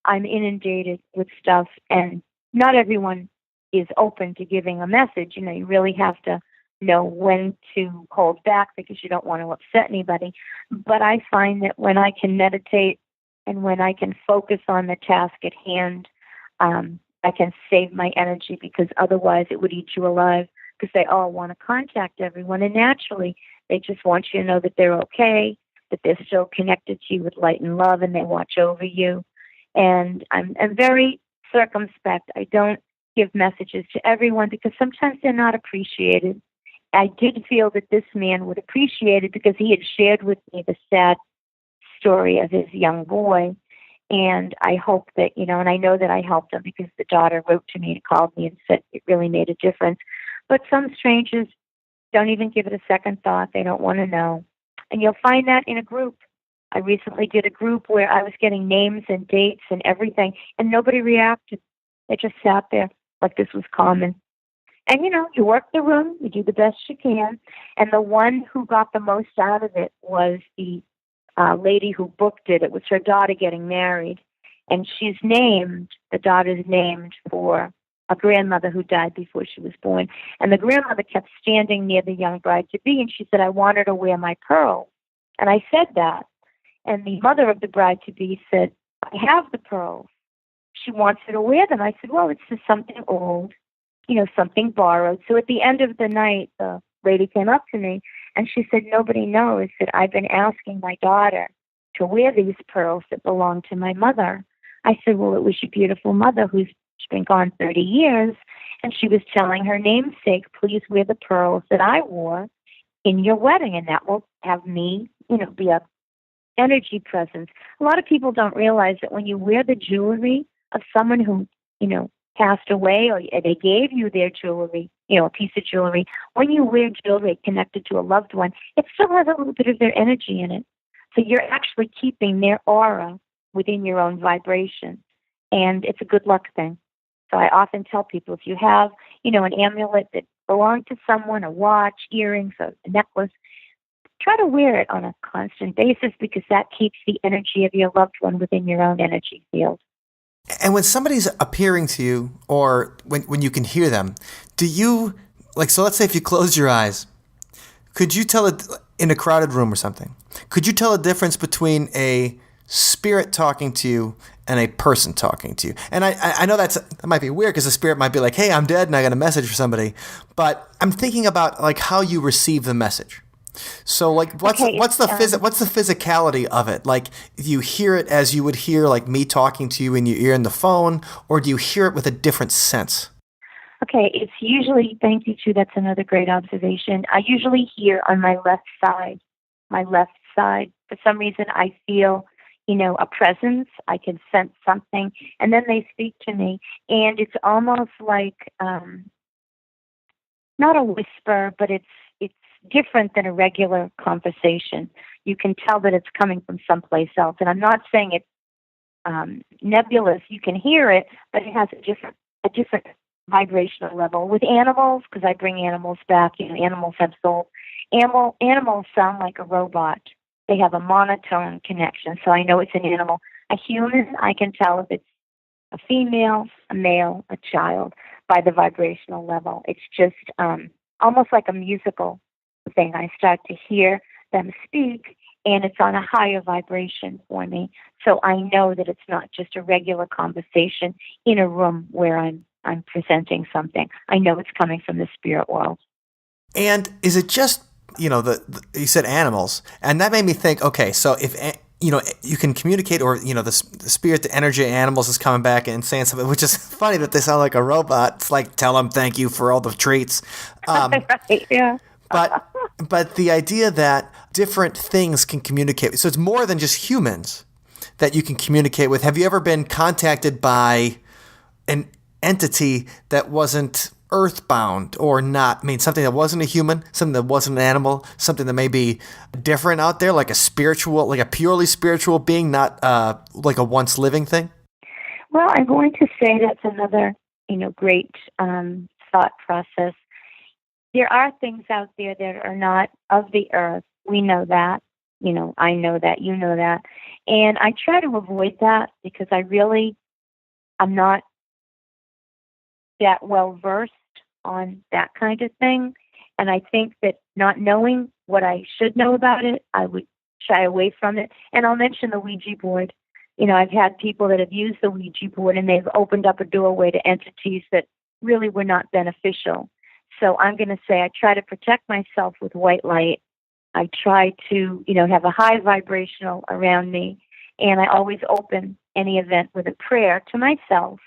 I'm inundated with stuff, and not everyone is open to giving a message. You really have to know when to hold back because you don't want to upset anybody. But I find that when I can meditate and when I can focus on the task at hand, I can save my energy, because otherwise it would eat you alive, because they all want to contact everyone. And naturally, they just want you to know that they're okay, that they're still connected to you with light and love, and they watch over you. And I'm very circumspect. I don't give messages to everyone because sometimes they're not appreciated. I did feel that this man would appreciate it because he had shared with me the sad story of his young boy. And I hope that, and I know that I helped him because the daughter wrote to me and called me and said it really made a difference. But some strangers don't even give it a second thought. They don't want to know. And you'll find that in a group. I recently did a group where I was getting names and dates and everything, and nobody reacted. They just sat there like this was common. And, you work the room, you do the best you can. And the one who got the most out of it was the lady who booked it. It was her daughter getting married. And the daughter's named for a grandmother who died before she was born. And the grandmother kept standing near the young bride-to-be, and she said, I want her to wear my pearls. And I said that. And the mother of the bride-to-be said, I have the pearls. She wants her to wear them. I said, well, it's just something old, something borrowed. So at the end of the night, the lady came up to me, and she said, nobody knows that I've been asking my daughter to wear these pearls that belong to my mother. I said, well, it was your beautiful mother who's been gone 30 years, and she was telling her namesake, please wear the pearls that I wore in your wedding, and that will have me, be a energy presence. A lot of people don't realize that when you wear the jewelry of someone who, passed away, or they gave you their jewelry, a piece of jewelry, when you wear jewelry connected to a loved one, it still has a little bit of their energy in it. So you're actually keeping their aura within your own vibration, and it's a good luck thing. So I often tell people, if you have, an amulet that belonged to someone, a watch, earrings, a necklace, try to wear it on a constant basis, because that keeps the energy of your loved one within your own energy field. And when somebody's appearing to you, or when you can hear them, do you, so let's say if you close your eyes, could you tell it in a crowded room or something? Could you tell a difference between a spirit talking to you and a person talking to you? And I know that might be weird, because the spirit might be like, hey, I'm dead and I got a message for somebody. But I'm thinking about how you receive the message. So what's the physicality of it? Do you hear it as you would hear me talking to you in your ear in the phone, or do you hear it with a different sense? Okay, it's usually, thank you too, that's another great observation. I usually hear on my left side. For some reason I feel, a presence. I can sense something, and then they speak to me, and it's almost like, not a whisper, but it's different than a regular conversation. You can tell that it's coming from someplace else. And I'm not saying it's nebulous. You can hear it, but it has a different vibrational level. With animals, because I bring animals back, animals have souls. Animals sound like a robot. They have a monotone connection, so I know it's an animal. A human, I can tell if it's a female, a male, a child by the vibrational level. It's just almost like a musical thing. I start to hear them speak, and it's on a higher vibration for me. So I know that it's not just a regular conversation in a room where I'm presenting something. I know it's coming from the spirit world. And is it just, you said animals, and that made me think, okay, so if, you can communicate, or, the spirit, the energy of animals is coming back and saying something, which is funny that they sound like a robot. It's like, tell them thank you for all the treats. Right, yeah. But the idea that different things can communicate, so it's more than just humans that you can communicate with. Have you ever been contacted by an entity that wasn't earthbound or not? I mean, something that wasn't a human, something that wasn't an animal, something that may be different out there, like a purely spiritual being, not like a once living thing? Well, I'm going to say that's another, great thought process. There are things out there that are not of the earth. We know that. I know that. You know that. And I try to avoid that, because I'm not that well versed on that kind of thing. And I think that not knowing what I should know about it, I would shy away from it. And I'll mention the Ouija board. I've had people that have used the Ouija board, and they've opened up a doorway to entities that really were not beneficial. So I'm going to say I try to protect myself with white light. I try to, have a high vibrational around me. And I always open any event with a prayer to myself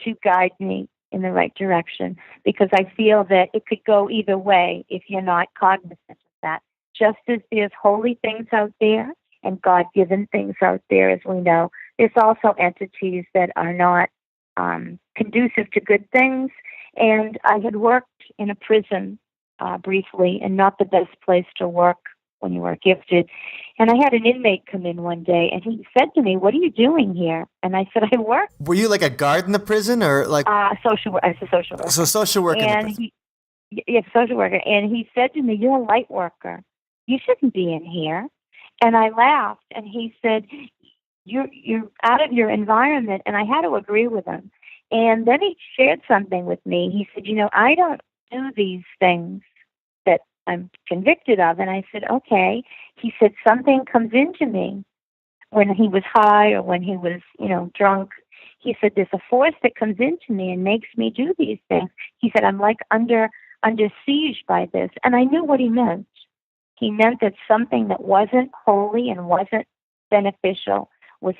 to guide me in the right direction, because I feel that it could go either way if you're not cognizant of that. Just as there's holy things out there and God-given things out there, as we know, there's also entities that are not conducive to good things. And I had worked in a prison briefly, and not the best place to work when you are gifted. And I had an inmate come in one day, and he said to me, "What are you doing here?" And I said, "I work." Were you like a guard in the prison, or like social work? I was a social worker. so social work in the prison? Yes, social worker. And he said to me, "You're a light worker. You shouldn't be in here." And I laughed, and he said, You're out of your environment." And I had to agree with him. And then he shared something with me. He said, "I don't do these things that I'm convicted of." And I said, "Okay." He said, "Something comes into me when he was high or when he was, drunk." He said, "There's a force that comes into me and makes me do these things." He said, "I'm like under siege by this." And I knew what he meant. He meant that something that wasn't holy and wasn't beneficial was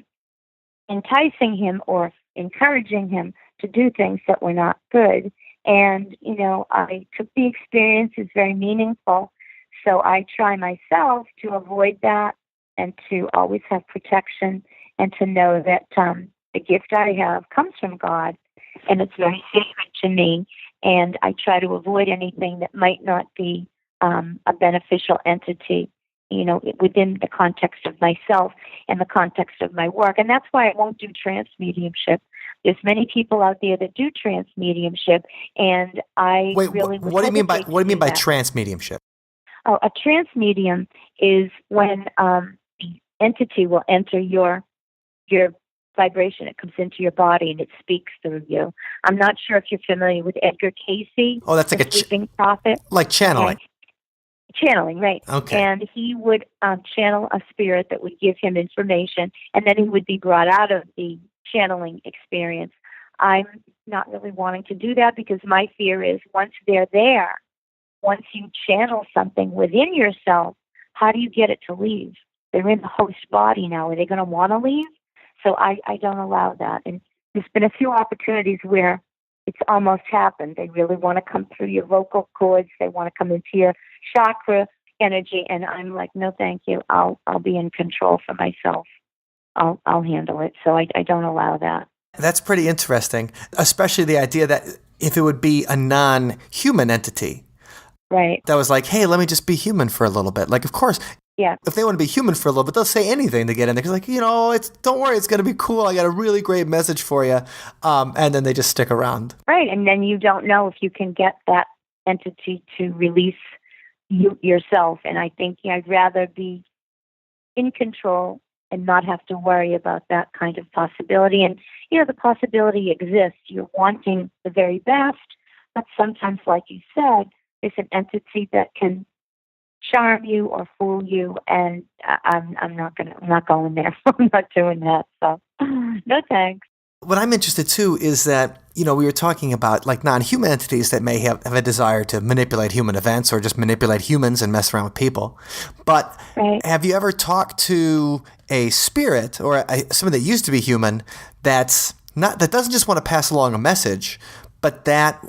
enticing him or encouraging him to do things that were not good. And, I took the experience as very meaningful. So I try myself to avoid that and to always have protection and to know that the gift I have comes from God, and it's very sacred to me. And I try to avoid anything that might not be a beneficial entity, within the context of myself and the context of my work. And that's why I won't do trance mediumship. There's many people out there that do trance mediumship, and I really would what do you mean by hesitate what do you mean by that. trance mediumship? Oh, a trance medium is when the entity will enter your vibration. It comes into your body and it speaks through you. I'm not sure if you're familiar with Edgar Cayce. Oh, that's like the sleeping prophet. Like channeling. Okay. Channeling, right. Okay. And he would channel a spirit that would give him information, and then he would be brought out of the channeling experience. I'm not really wanting to do that because my fear is once they're there, once you channel something within yourself, how do you get it to leave? They're in the host body now. Are they going to want to leave? So I don't allow that. And there's been a few opportunities where it's almost happened. They really want to come through your vocal cords. They want to come into your chakra energy. And I'm like, no, thank you. I'll be in control for myself. I'll handle it. So I don't allow that. That's pretty interesting, especially the idea that if it would be a non-human entity, right, that was like, hey, let me just be human for a little bit. Like, of course, yeah. If they want to be human for a little bit, they'll say anything to get in there. Because, like, don't worry, it's going to be cool. I got a really great message for you. And then they just stick around. Right, and then you don't know if you can get that entity to release yourself. And I think I'd rather be in control and not have to worry about that kind of possibility. And, the possibility exists. You're wanting the very best, but sometimes, like you said, there's an entity that can charm you or fool you, and I'm not going there. I'm not doing that. So, no thanks. What I'm interested too is that, we were talking about like non-human entities that may have a desire to manipulate human events or just manipulate humans and mess around with people. But right. Have you ever talked to a spirit or somebody that used to be human that doesn't just want to pass along a message, but that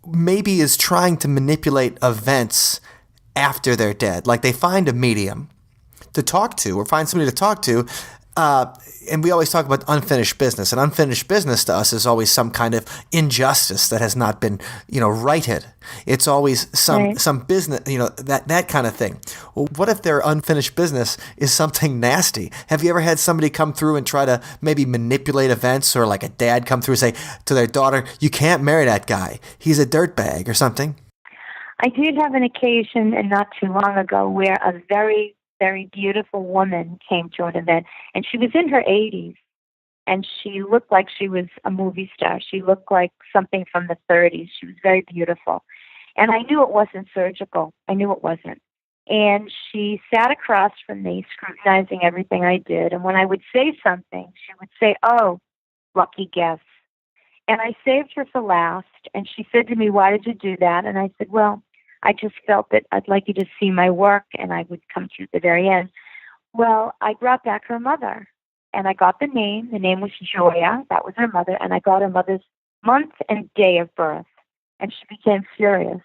maybe is trying to manipulate events after they're dead? Like they find a medium to talk to or find somebody to talk to. And we always talk about unfinished business, and unfinished business to us is always some kind of injustice that has not been, righted. It's always some business, that kind of thing. Well, what if their unfinished business is something nasty? Have you ever had somebody come through and try to maybe manipulate events, or like a dad come through and say to their daughter, "You can't marry that guy. He's a dirtbag," or something? I did have an occasion, and not too long ago, where a very, very beautiful woman came to an event, and she was in her 80s, and she looked like she was a movie star. She looked like something from the 30s. She was very beautiful. And I knew it wasn't surgical. I knew it wasn't. And she sat across from me, scrutinizing everything I did. And when I would say something, she would say, "Oh, lucky guess." And I saved her for last. And she said to me, "Why did you do that?" And I said, "Well, I just felt that I'd like you to see my work," and I would come through at the very end. Well, I brought back her mother, and I got the name. The name was Joya. That was her mother, and I got her mother's month and day of birth, and she became furious.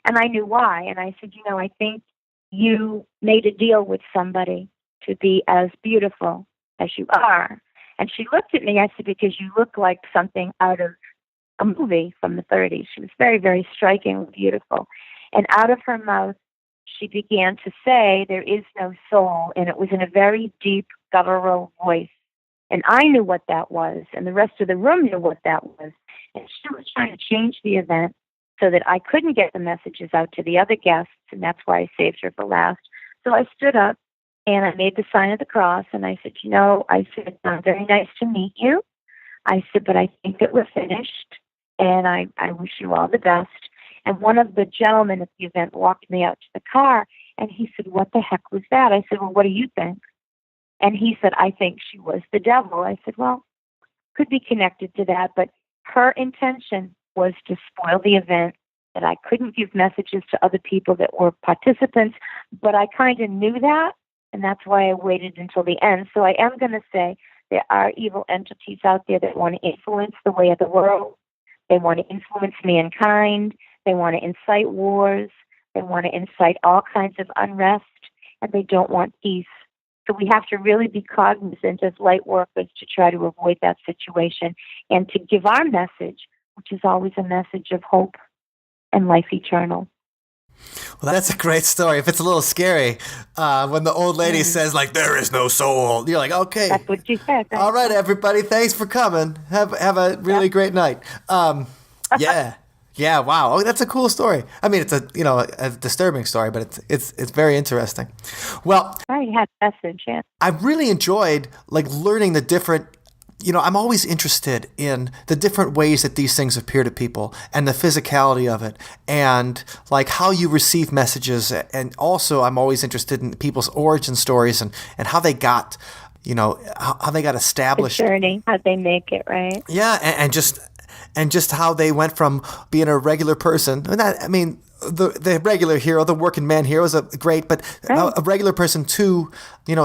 And I knew why, and I said, I think you made a deal with somebody to be as beautiful as you are. And she looked at me. I said, "Because you look like something out of a movie from the 30s. She was very, very strikingly beautiful. And out of her mouth she began to say, there is no soul, and it was in a very deep, guttural voice. And I knew what that was, and the rest of the room knew what that was. And she was trying to change the event so that I couldn't get the messages out to the other guests, and that's why I saved her for last. So I stood up, and I made the sign of the cross, and I said, very nice to meet you. I said, but I think that we're finished, and I wish you all the best. And one of the gentlemen at the event walked me out to the car, and he said, what the heck was that? I said, well, what do you think? And he said, I think she was the devil. I said, well, could be connected to that, but her intention was to spoil the event, that I couldn't give messages to other people that were participants, but I kind of knew that, and that's why I waited until the end. So I am going to say there are evil entities out there that want to influence the way of the world. They want to influence mankind. They want to incite wars. They want to incite all kinds of unrest, and they don't want peace. So we have to really be cognizant as light workers to try to avoid that situation and to give our message, which is always a message of hope and life eternal. Well, that's a great story. If it's a little scary, when the old lady says, like, there is no soul, you're like, okay. That's what you said. All right, everybody. Thanks for coming. Have a really great night. Yeah. Yeah, wow. Oh, that's a cool story. I mean, it's a disturbing story, but it's very interesting. Well, I had a message, yeah. I really enjoyed learning the different, I'm always interested in the different ways that these things appear to people and the physicality of it and how you receive messages. And also I'm always interested in people's origin stories and how they got, how they got established. The journey, how they make it, right? Yeah. And just how they went from being a regular person. The regular hero, the working man hero is great, but a regular person to,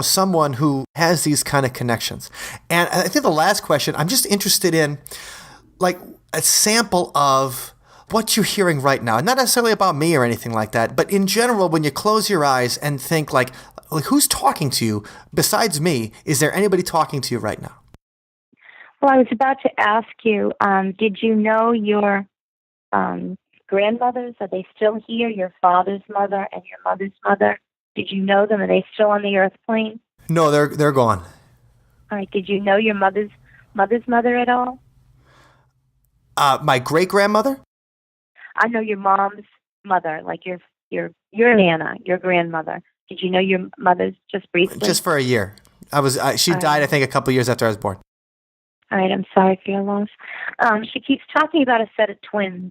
someone who has these kind of connections. And I think the last question, I'm just interested in a sample of what you're hearing right now. Not necessarily about me or anything like that, but in general, when you close your eyes and think who's talking to you besides me? Is there anybody talking to you right now? Well, I was about to ask you, did you know your grandmothers? Are they still here? Your father's mother and your mother's mother? Did you know them? Are they still on the earth plane? No, they're gone. All right. Did you know your mother's mother at all? My great grandmother? I know your mom's mother, like your Nana, your grandmother. Did you know your mother's just briefly? Just for a year. She died, I think, a couple years after I was born. All right, I'm sorry for your loss. She keeps talking about a set of twins.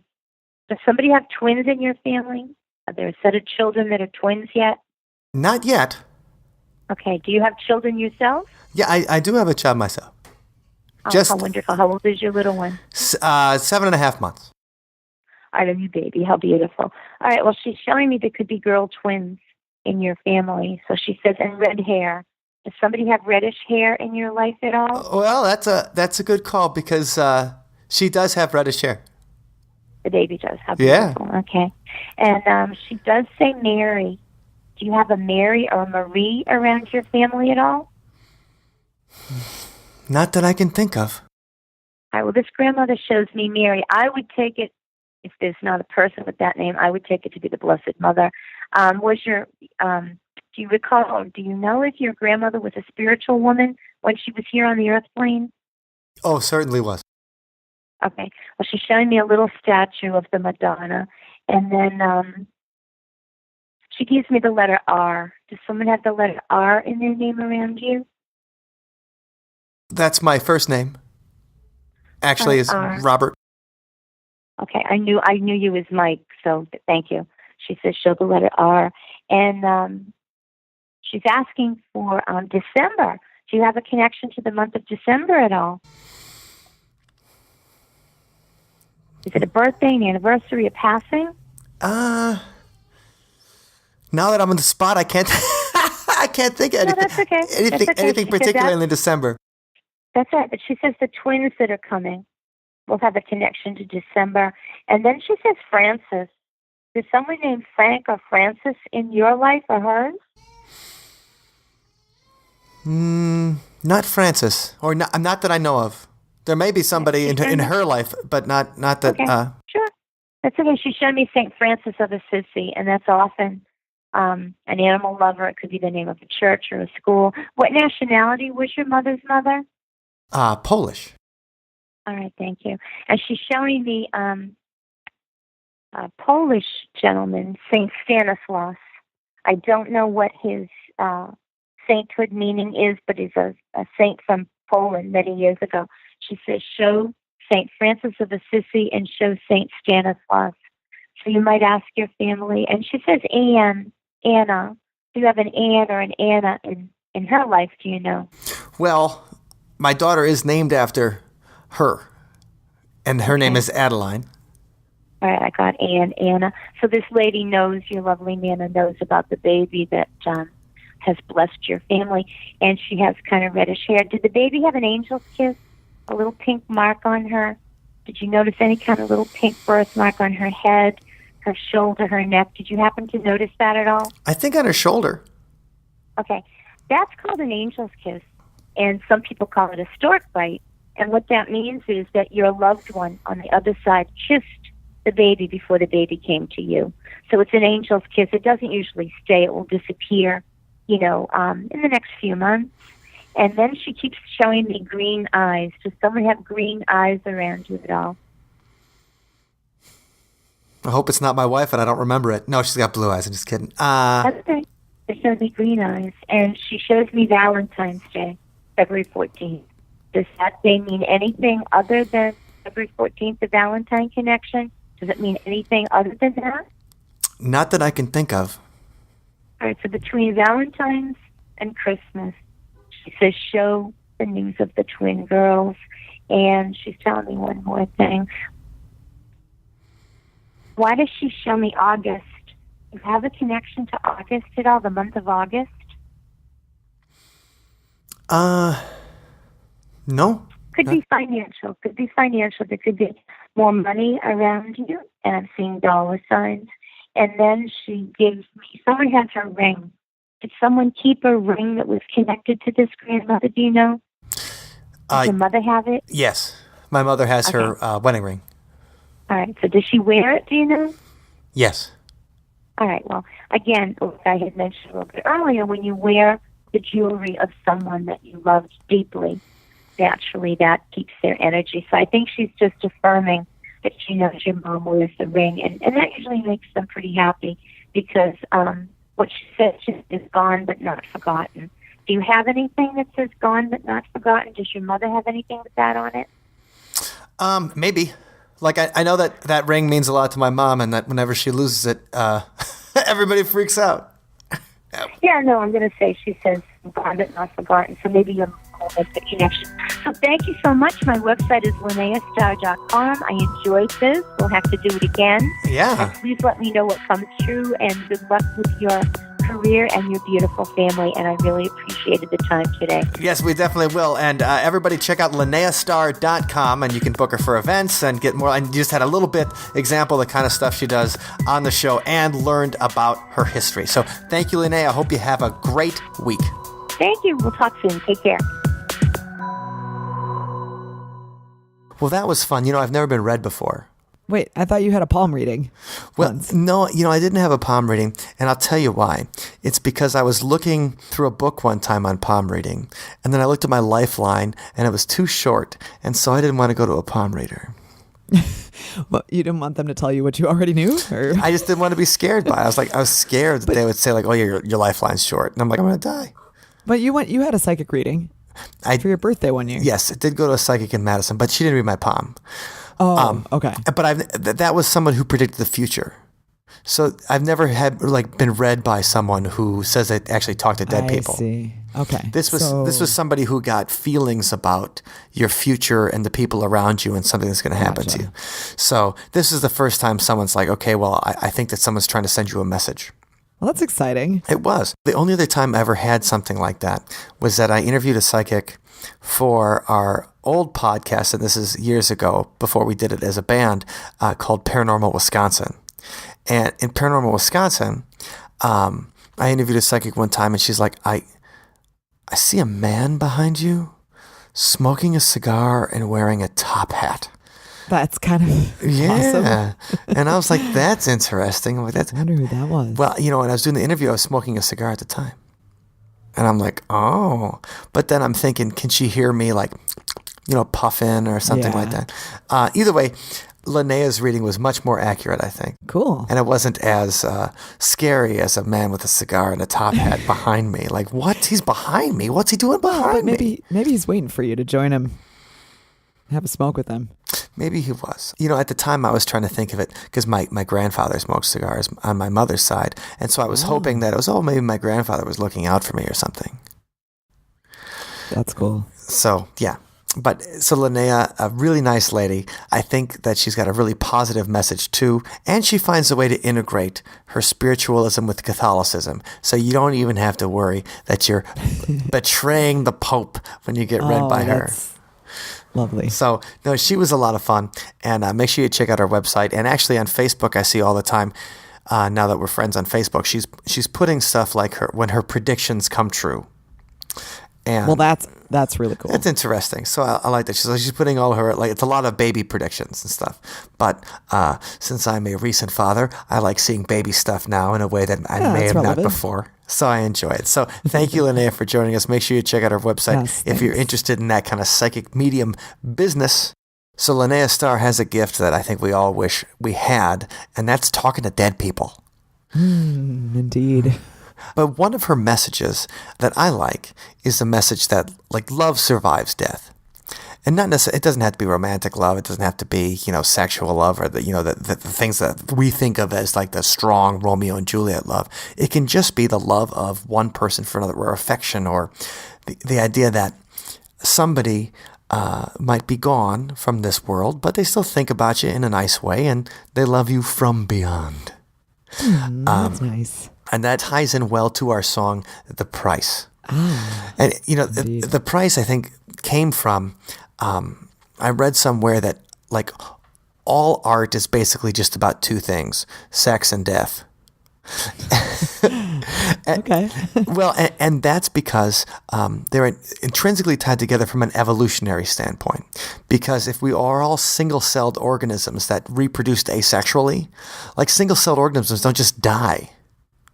Does somebody have twins in your family? Are there a set of children that are twins yet? Not yet. Okay, do you have children yourself? Yeah, I do have a child myself. Oh, how wonderful. How old is your little one? 7.5 months. All right, you baby, how beautiful. All right, well, she's showing me there could be girl twins in your family. So she says, and red hair. Does somebody have reddish hair in your life at all? Well, that's a good call because she does have reddish hair. The baby does. How beautiful. Yeah. Okay. And she does say Mary. Do you have a Mary or a Marie around your family at all? Not that I can think of. All right, well, this grandmother shows me Mary. I would take it, if there's not a person with that name, I would take it to be the Blessed Mother. Do you recall, or do you know if your grandmother was a spiritual woman when she was here on the earth plane? Oh, certainly was. Okay. Well, she's showing me a little statue of the Madonna, and then she gives me the letter R. Does someone have the letter R in their name around you? That's my first name. Actually, it's Robert. Okay. I knew you as Mike, so thank you. She says show the letter R. And she's asking for December. Do you have a connection to the month of December at all? Is it a birthday, an anniversary, a passing? Now that I'm on the spot, I can't I can't think of anything. No, that's okay. Anything particularly in December. That's right. But she says the twins that are coming will have a connection to December. And then she says Francis. Is someone named Frank or Francis in your life or hers? Not Francis, or not that I know of. There may be somebody in her life, but not that. Okay. Sure, that's okay. She showed me Saint Francis of Assisi, and that's often an animal lover. It could be the name of a church or a school. What nationality was your mother's mother? Polish. All right, thank you. And she's showing me a Polish gentleman, Saint Stanislaus. I don't know what his sainthood meaning is, but he's a saint from Poland many years ago. She says, show Saint Francis of Assisi and show Saint Stanislaus. So you might ask your family. And she says, Anna. Do you have an Anne or an Anna in her life, do you know? Well, my daughter is named after her, and her name is Adeline. All right, I got Anna. So this lady knows, your lovely Nana knows about the baby that has blessed your family, and she has kind of reddish hair. Did the baby have an angel's kiss? A little pink mark on her? Did you notice any kind of little pink birthmark on her head, her shoulder, her neck? Did you happen to notice that at all? I think on her shoulder. Okay. That's called an angel's kiss, and some people call it a stork bite. And what that means is that your loved one on the other side kissed the baby before the baby came to you. So it's an angel's kiss. It doesn't usually stay. It will disappear, in the next few months. And then she keeps showing me green eyes. Does someone have green eyes around you at all? I hope it's not my wife and I don't remember it. No, she's got blue eyes. I'm just kidding. That's okay. She shows me green eyes. And she shows me Valentine's Day, February 14th. Does that day mean anything other than February 14th, the Valentine connection? Does it mean anything other than that? Not that I can think of. All right, so between Valentine's and Christmas, she says, show the news of the twin girls. And she's telling me one more thing. Why does she show me August? Do you have a connection to August at all, the month of August? No. Could be financial. There could be more money around you, and I'm seeing dollar signs. And then she gives me, someone has her ring. Did someone keep a ring that was connected to this grandmother? Do you know? Does your mother have it? Yes. My mother has her wedding ring. All right. So does she wear it? Do you know? Yes. All right. Well, again, like I had mentioned a little bit earlier, when you wear the jewelry of someone that you loved deeply, naturally that keeps their energy. So I think she's just affirming that she knows your mom wears the ring, and that usually makes them pretty happy because what she says is gone but not forgotten. Do you have anything that says gone but not forgotten? Does your mother have anything with that on it? Maybe. Like I know that ring means a lot to my mom, and that whenever she loses it, everybody freaks out. Yeah, no, I'm going to say she says gone but not forgotten. So maybe your mom will make the connection. So thank you so much. My website is LinneasStar.com. I enjoyed this. We'll have to do it again. Yeah. And please let me know what comes true, and good luck with your career and your beautiful family. And I really appreciated the time today. Yes, we definitely will. And everybody check out LinneasStar.com, and you can book her for events and get more. And you just had a little bit example of the kind of stuff she does on the show and learned about her history. So thank you, Linnea. I hope you have a great week. Thank you. We'll talk soon. Take care. Well, that was fun. I've never been read before. Wait, I thought you had a palm reading. Well, once. no, I didn't have a palm reading, and I'll tell you why. It's because I was looking through a book one time on palm reading, and then I looked at my lifeline, and it was too short, and so I didn't want to go to a palm reader. Well, you didn't want them to tell you what you already knew? Or? I just didn't want to be scared by it. I was scared that they would say, like, oh, yeah, your lifeline's short. And I'm like, I'm going to die. But you had a psychic reading for your birthday one year. Yes, I did go to a psychic in Madison, but she didn't read my palm. Oh, okay. But that was someone who predicted the future. So I've never been read by someone who says they actually talk to dead people. I see. Okay. This was somebody who got feelings about your future and the people around you and something that's going to happen to you. So this is the first time someone's like, okay, well, I think that someone's trying to send you a message. Well, that's exciting. It was. The only other time I ever had something like that was that I interviewed a psychic for our old podcast, and this is years ago before we did it as a band, called Paranormal Wisconsin. And in Paranormal Wisconsin, I interviewed a psychic one time, and she's like, I see a man behind you smoking a cigar and wearing a top hat. That's kind of Yeah. awesome. And I was like, that's interesting. I'm like, I wonder who that was. Well, when I was doing the interview, I was smoking a cigar at the time. And I'm like, oh. But then I'm thinking, can she hear me like, puffing or something like that? Either way, Linnea's reading was much more accurate, I think. Cool. And it wasn't as scary as a man with a cigar and a top hat behind me. Like, what? He's behind me? What's he doing behind me? Maybe he's waiting for you to join him. Have a smoke with him. Maybe he was. At the time I was trying to think of it because my grandfather smoked cigars on my mother's side. And so I was hoping that it was, maybe my grandfather was looking out for me or something. That's cool. So, yeah. So Linnea, a really nice lady. I think that she's got a really positive message too. And she finds a way to integrate her spiritualism with Catholicism. So you don't even have to worry that you're betraying the Pope when you get read by her. Lovely. So, no, she was a lot of fun. And make sure you check out our website. And actually on Facebook, I see all the time, now that we're friends on Facebook, she's putting stuff like when her predictions come true. And well, that's really cool. It's interesting. So I like that. She's putting all her, it's a lot of baby predictions and stuff. But since I'm a recent father, I like seeing baby stuff now in a way that I may have not before. So I enjoy it. So thank you, Linnea, for joining us. Make sure you check out our website if you're interested in that kind of psychic medium business. So Linnea Starr has a gift that I think we all wish we had, and that's talking to dead people. Indeed. But one of her messages that I like is the message that, love survives death. And not necessarily, it doesn't have to be romantic love. It doesn't have to be, sexual love or the things that we think of as like the strong Romeo and Juliet love. It can just be the love of one person for another, or affection, or the idea that somebody might be gone from this world, but they still think about you in a nice way, and they love you from beyond. That's nice. And that ties in well to our song, The Price. And the price, I think, came from, I read somewhere that, all art is basically just about two things, sex and death. Okay. Well, and that's because they're intrinsically tied together from an evolutionary standpoint. Because if we are all single-celled organisms that reproduced asexually, single-celled organisms don't just die.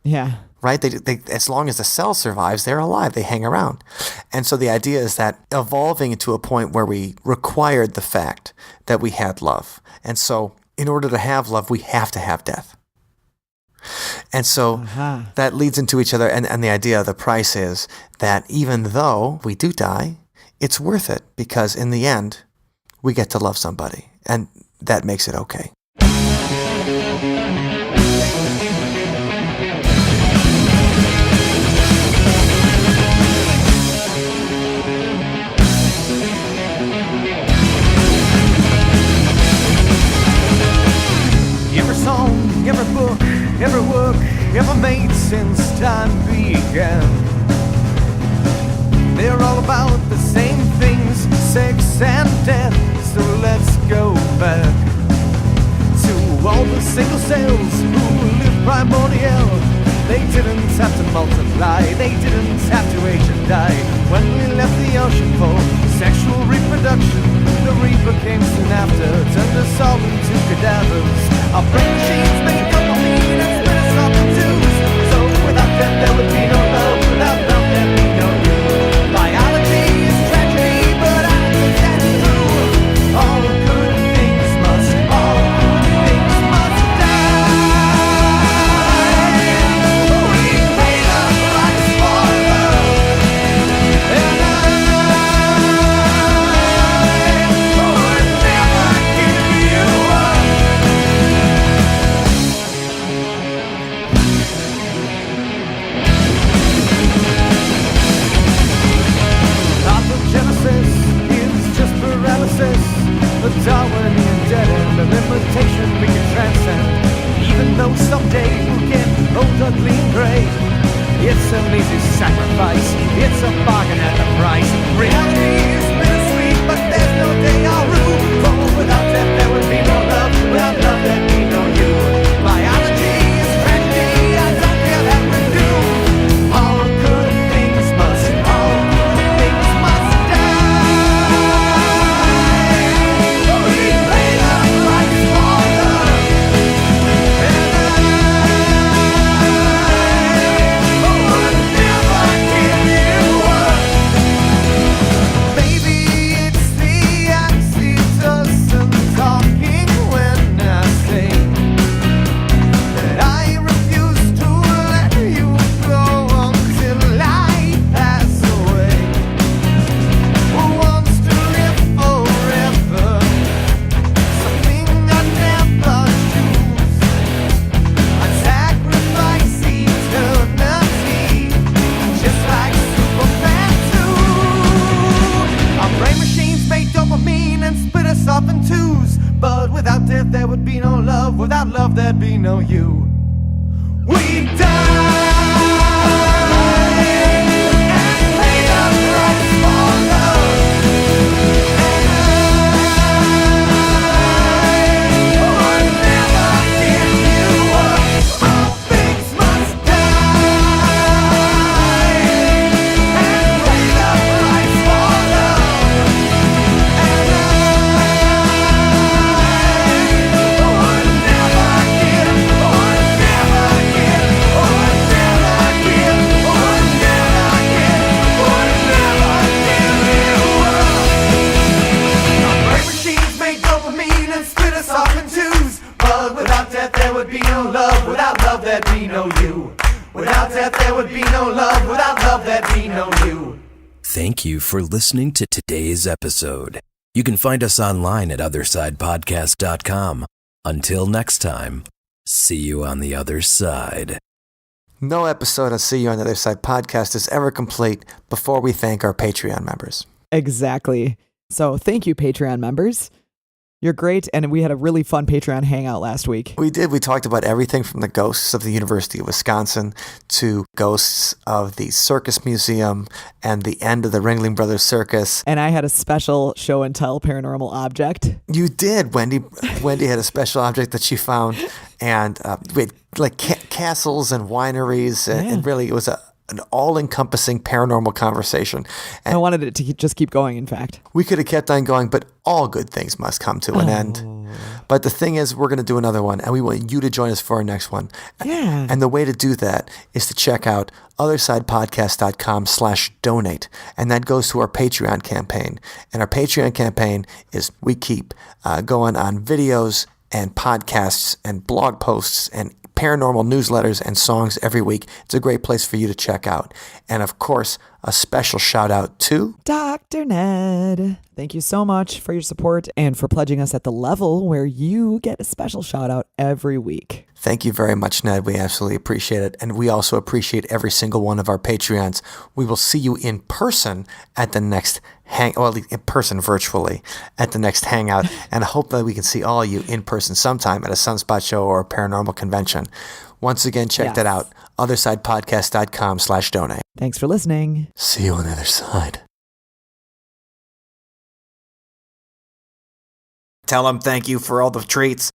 Yeah. Right? They as long as the cell survives, they're alive. They hang around. And so the idea is that evolving to a point where we required the fact that we had love. And so in order to have love, we have to have death. And so that leads into each other. And the idea of the price is that even though we do die, it's worth it because in the end, we get to love somebody. And that makes it okay. Every book, every work, ever made since time began. They're all about the same things, sex and death. So let's go back to all the single cells who live primordial. They didn't have to multiply, they didn't have to age and die. When we left the ocean for sexual reproduction, the reaper came soon after, turned us all into cadavers. Our brain machines make dopamine and split us up in twos. So without them there would be no love, without love there'd be no you. Biology is tragedy, but I think that's true. All good things must die. We pay the price for love, and I would never give you up. Genesis is just paralysis, a Darwinian dead end, a limitation we can transcend. Even though someday we'll get old, ugly, and gray, it's an easy sacrifice, it's a bargain at the price. Reality is bittersweet, but there's no day I'll rule. For without death there would be no love, without love there'd be no you. Biology is tragedy, I don't care that we do. All good things must die. We pay the know you. We died and paid a price for love. And I would never give you up. All things must die and pay the price for love. And I would never give, would never give, would never give, would never give, would never give you up. Our brain machines make dopamine and split us off in twos. But without death there would be no love. Without love there'd be no you. Without death there would be no love. Without love there'd be no you. Thank you for listening to today's episode. You can find us online at othersidepodcast.com. Until next time, see you on the other side. No episode of See You on the Other Side podcast is ever complete before we thank our Patreon members. Exactly. So thank you, Patreon members. You're great, and we had a really fun Patreon hangout last week. We did. We talked about everything from the ghosts of the University of Wisconsin to ghosts of the Circus Museum and the end of the Ringling Brothers Circus. And I had a special show and tell paranormal object. You did. Wendy had a special object that she found, and we had like castles and wineries, and really it was an all-encompassing paranormal conversation. And I wanted it to just keep going, in fact. we could have kept on going, but all good things must come to an end. But the thing is, we're going to do another one, and we want you to join us for our next one. Yeah. And the way to do that is to check out othersidepodcast.com/donate. And that goes to our Patreon campaign. And our Patreon campaign is we keep going on videos and podcasts and blog posts and paranormal newsletters and songs every week. It's a great place for you to check out. And of course, a special shout out to Dr. Ned. Thank you so much for your support and for pledging us at the level where you get a special shout out every week. Thank you very much, Ned. We absolutely appreciate it. And we also appreciate every single one of our Patreons. We will see you in person at the next in person virtually at the next hangout. And I hope that we can see all of you in person sometime at a Sunspot show or a paranormal convention. Once again, check that out. othersidepodcast.com/donate. Thanks for listening. See you on the other side. Tell them thank you for all the treats.